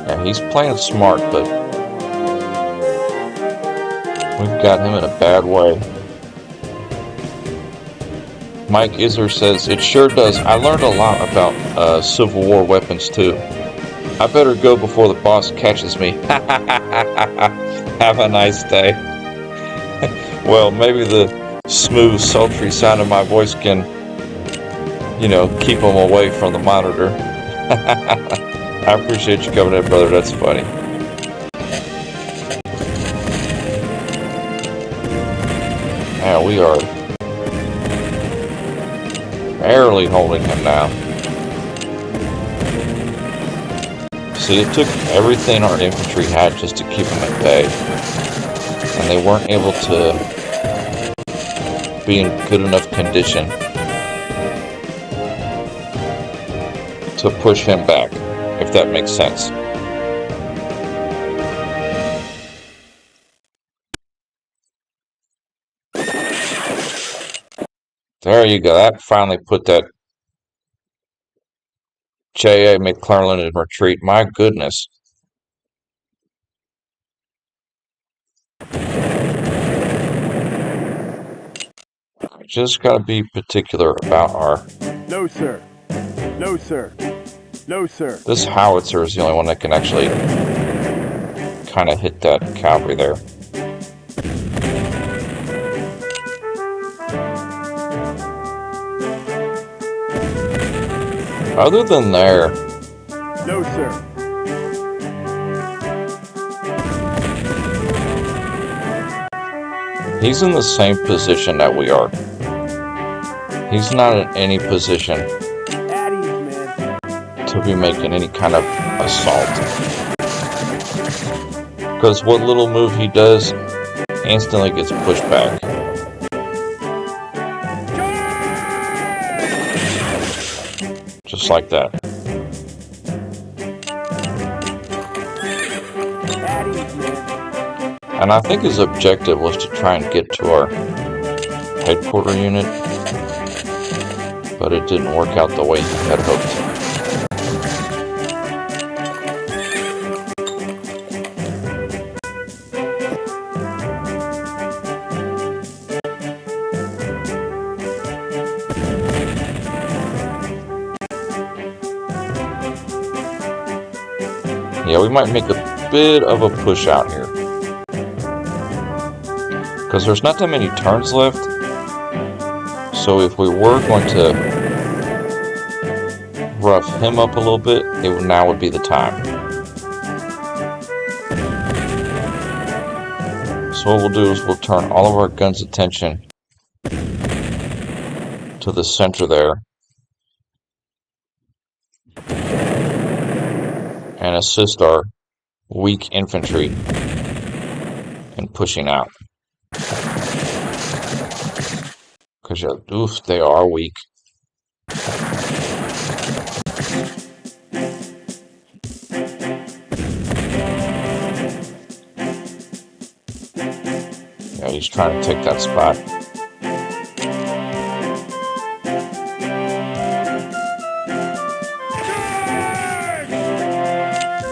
Yeah, he's playing smart, but we've got him in a bad way. Mike Iser says, it sure does. I learned a lot about Civil War weapons, too. I better go before the boss catches me. Have a nice day. Well, maybe the smooth, sultry sound of my voice can, keep him away from the monitor. I appreciate you coming in, brother. That's funny. Yeah, we are barely holding him now. See, it took everything our infantry had just to keep him at bay. And they weren't able to be in good enough condition to push him back, if that makes sense. There you go. That finally put that J.A. McClellan in retreat. My goodness. Just got to be particular about our... No, sir. No, sir. No, sir. This howitzer is the only one that can actually kind of hit that cavalry there. Other than there, No, sir. he's in the same position that we are. He's not in any position At ease, man. to be making any kind of assault. Because what little move he does instantly gets pushed back. Just like that. At ease, man. And I think his objective was to try and get to our headquarter unit, but it didn't work out the way he had hoped. Yeah, we might make a bit of a push out here. Because there's not that many turns left. So if we were going to rough him up a little bit, now would be the time. So what we'll do is we'll turn all of our guns' attention to the center there. And assist our weak infantry in pushing out. Because, oof, they are weak. Yeah, he's trying to take that spot.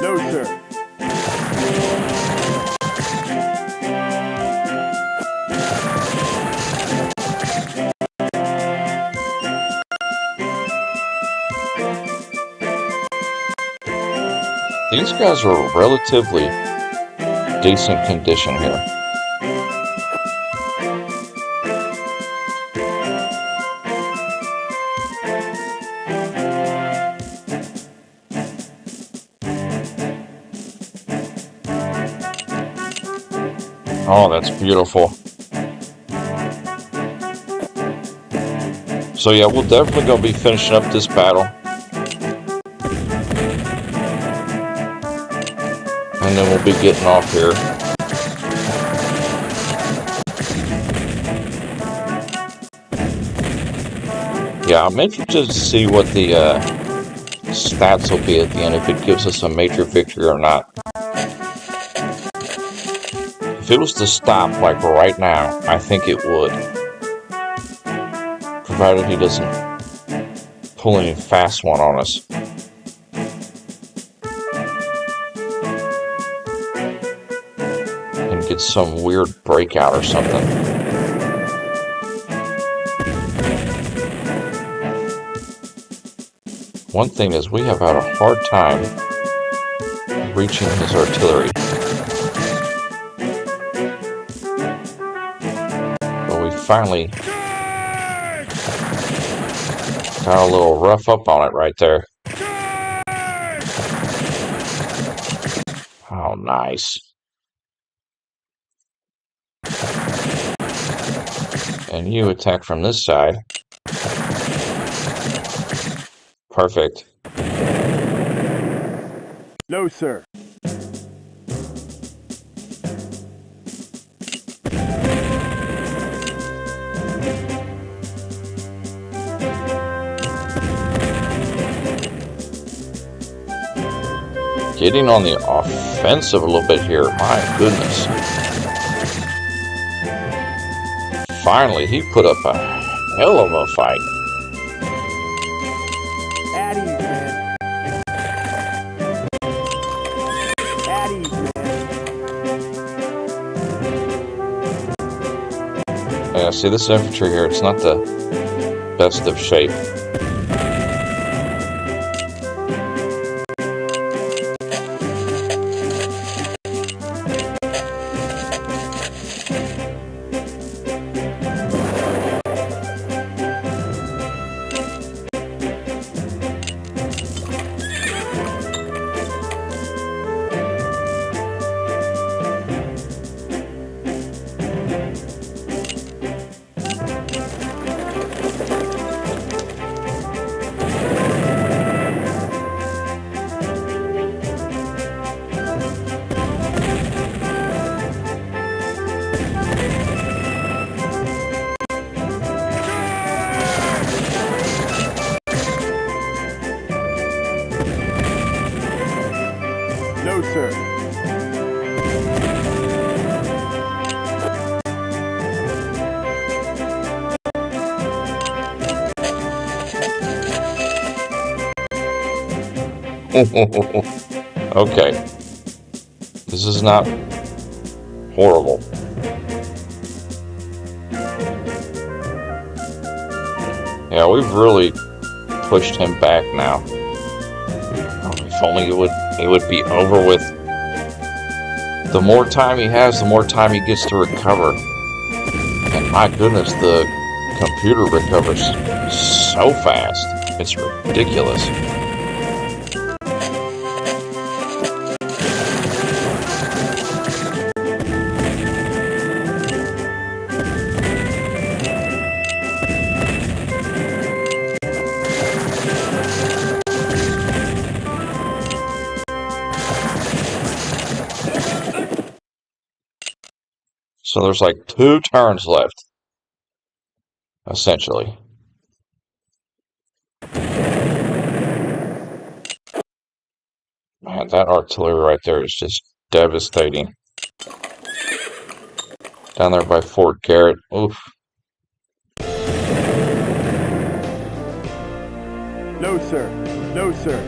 No, sir. These guys are relatively decent condition here. Oh, that's beautiful. So yeah, we'll definitely go be finishing up this battle. And then we'll be getting off here. Yeah, I'm interested to see what the stats will be at the end, if it gives us a major victory or not. If it was to stop, like right now, I think it would. Provided he doesn't pull any fast one on us. And get some weird breakout or something. One thing is, we have had a hard time reaching his artillery. But we finally got a little rough up on it right there. Oh, nice. And you attack from this side. Perfect. No, sir. Getting on the offensive a little bit here. My goodness. Finally, he put up a hell of a fight. At ease, man. At ease, man. Yeah, see, this infantry here, it's not the best of shape. Okay. This is not horrible. Yeah, we've really pushed him back now. If only it would be over with. The more time he has, the more time he gets to recover. And my goodness, the computer recovers so fast. It's ridiculous. So there's like 2 turns left, essentially. Man, that artillery right there is just devastating. Down there by Fort Garrett. Oof. No, sir. No, sir.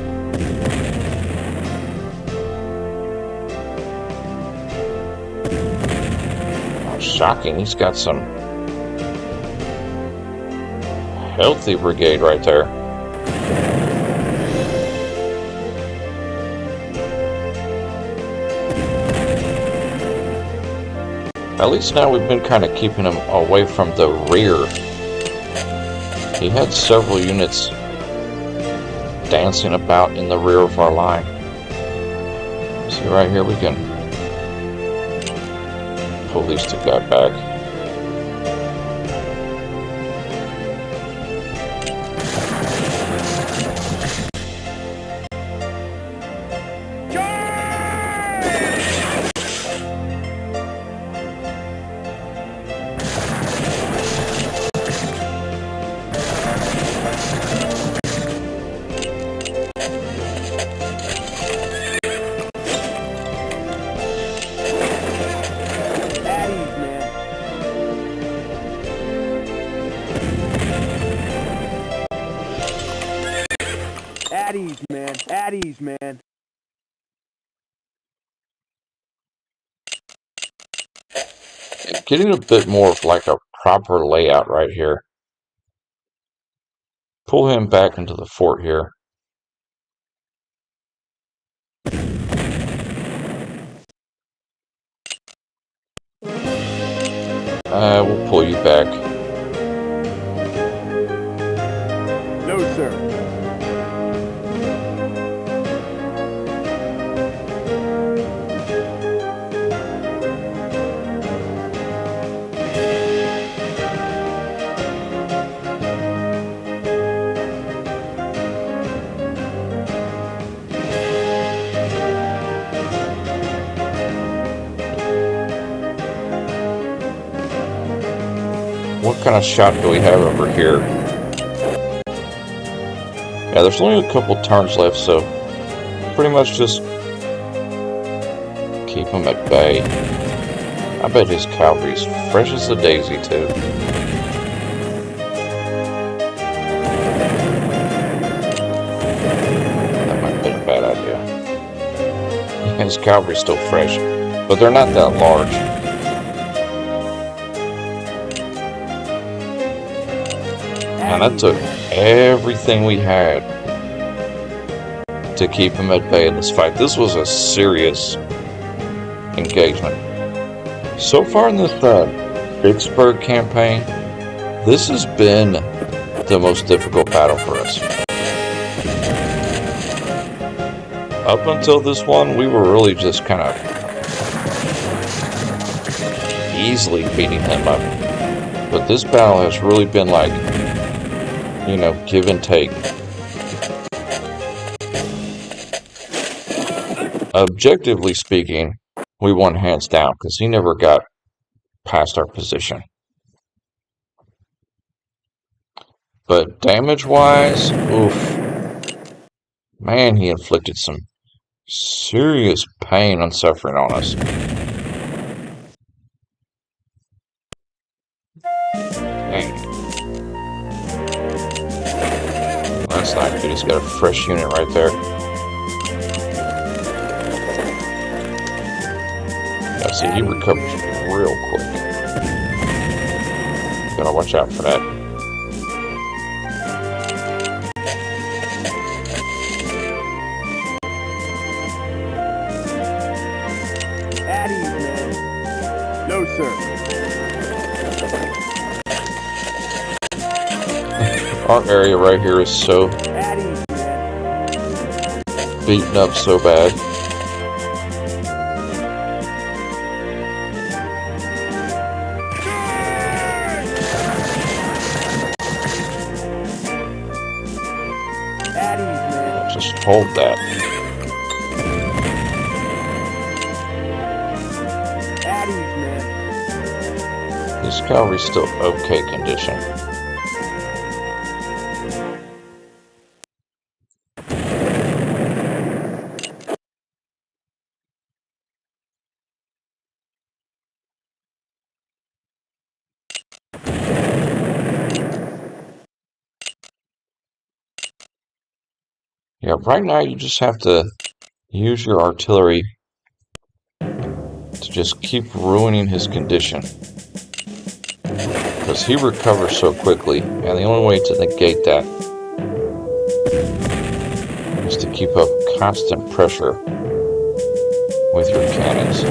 Oh, shocking. He's got some healthy brigade right there. At least now we've been kind of keeping him away from the rear. He had several units dancing about in the rear of our line. See right here, we can pull these 2 guys back. At ease, man. At ease, man. Getting a bit more of like a proper layout right here. Pull him back into the fort here. We'll pull you back. No, sir. What kind of shot do we have over here? Yeah, there's only a couple turns left, so pretty much just keep him at bay. I bet his cavalry's fresh as a daisy, too. That might have been a bad idea. His cavalry's still fresh, but they're not that large. And that took everything we had to keep him at bay in this fight. This was a serious engagement. So far in this Vicksburg campaign, this has been the most difficult battle for us. Up until this one, we were really just kind of easily beating him up. But this battle has really been like, you know, give and take. Objectively speaking, we won hands down because he never got past our position. But damage-wise, oof. Man, he inflicted some serious pain and suffering on us. Dang. That's not good. He's got a fresh unit right there. Yeah, see, he recovers real quick. Gotta watch out for that. At ease, man. No, sir. Our area right here is so At ease, man. beaten up so bad. At ease, man. Just hold that. At ease, man. This cavalry's still okay condition. Yeah, right now you just have to use your artillery to just keep ruining his condition. Because he recovers so quickly, and the only way to negate that is to keep up constant pressure with your cannons.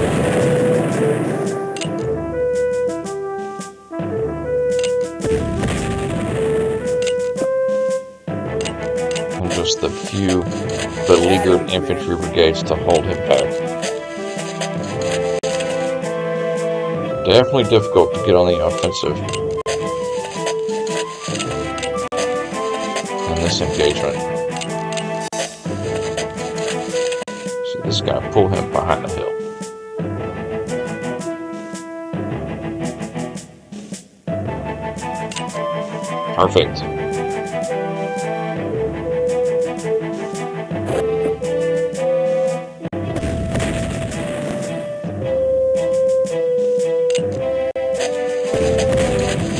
And just the few beleaguered infantry brigades to hold him back. Definitely difficult to get on the offensive in this engagement. See this guy pull him behind the hill. Perfect.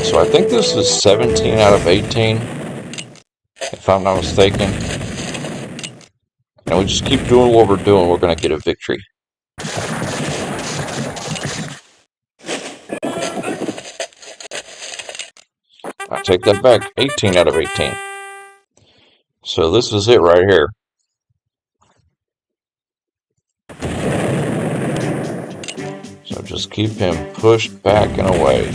So I think this is 17 out of 18, if I'm not mistaken. And we just keep doing what we're doing, we're going to get a victory. I take that back, 18 out of 18. So this is it right here. So just keep him pushed back and away.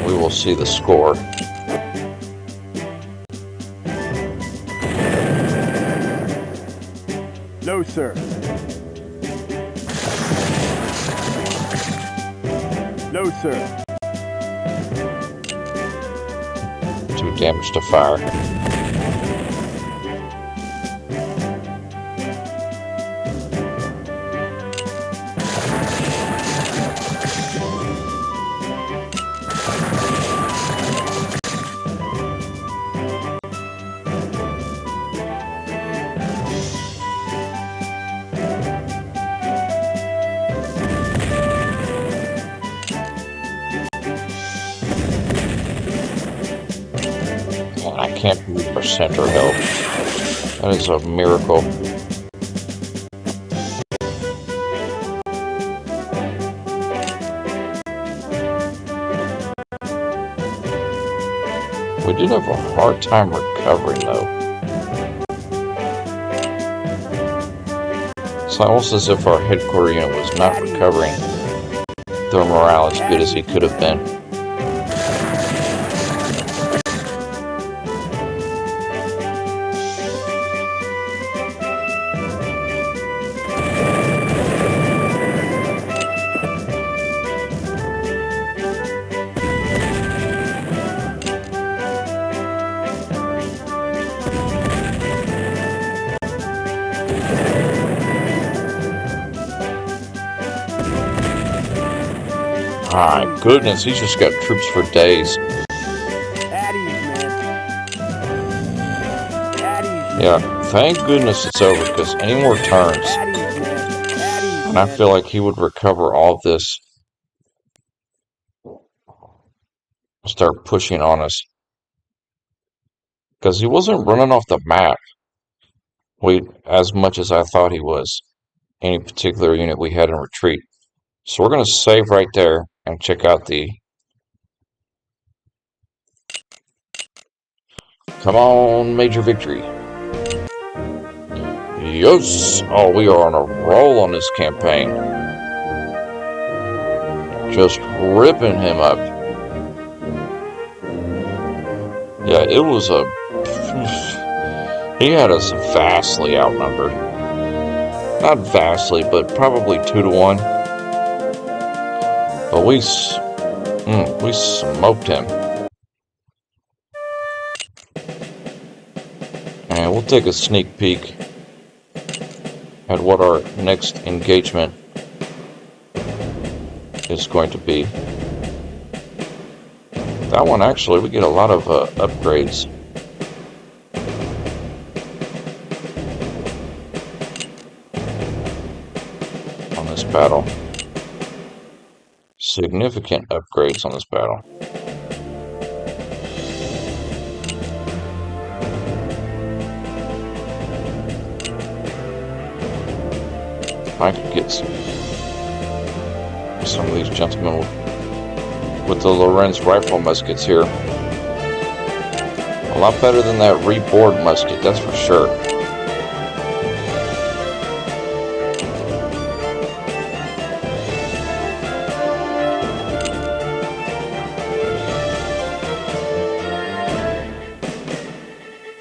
We will see the score. No, sir. No, sir. 2 damage to fire. I can't believe our center held. That is a miracle. We did have a hard time recovering though. It's almost as if our headquarters unit was not recovering their morale as good as he could have been. My goodness, he's just got troops for days. At ease, man. At ease. Yeah, thank goodness it's over, because any more turns, At ease, man. At ease. and I feel like he would recover all of this, start pushing on us. Because he wasn't running off the map as much as I thought he was, any particular unit we had in retreat. So we're going to save right there and check out the... Come on, major victory. Yes! Oh, we are on a roll on this campaign. Just ripping him up. Yeah, it was a... He had us vastly outnumbered. Not vastly, but probably 2-1. But we smoked him. And we'll take a sneak peek at what our next engagement is going to be. That one, actually, we get a lot of upgrades. On this battle. Significant upgrades on this battle. I could get some of these gentlemen with the Lorenz rifle muskets here. A lot better than that rebored musket, that's for sure.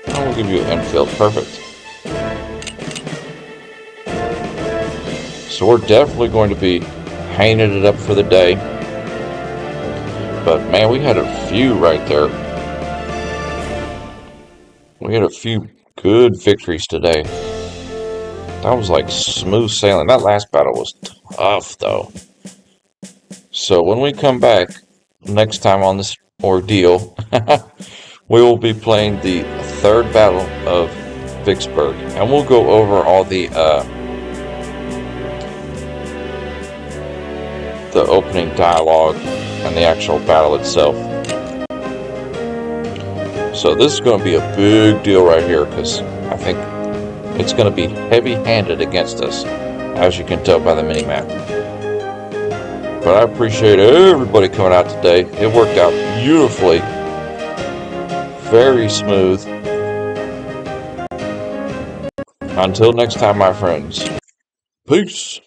I will give you an Enfield, perfect. So we're definitely going to be painting it up for the day. But man, we had a few right there. We had a few good victories today. That was like smooth sailing. That last battle was tough though. So when we come back next time on this ordeal, we will be playing the third battle of Vicksburg. And we'll go over all the opening dialogue and the actual battle itself. So this is going to be a big deal right here because I think it's going to be heavy-handed against us, as you can tell by the mini-map. But I appreciate everybody coming out today. It worked out beautifully. Very smooth. Until next time, my friends. Peace.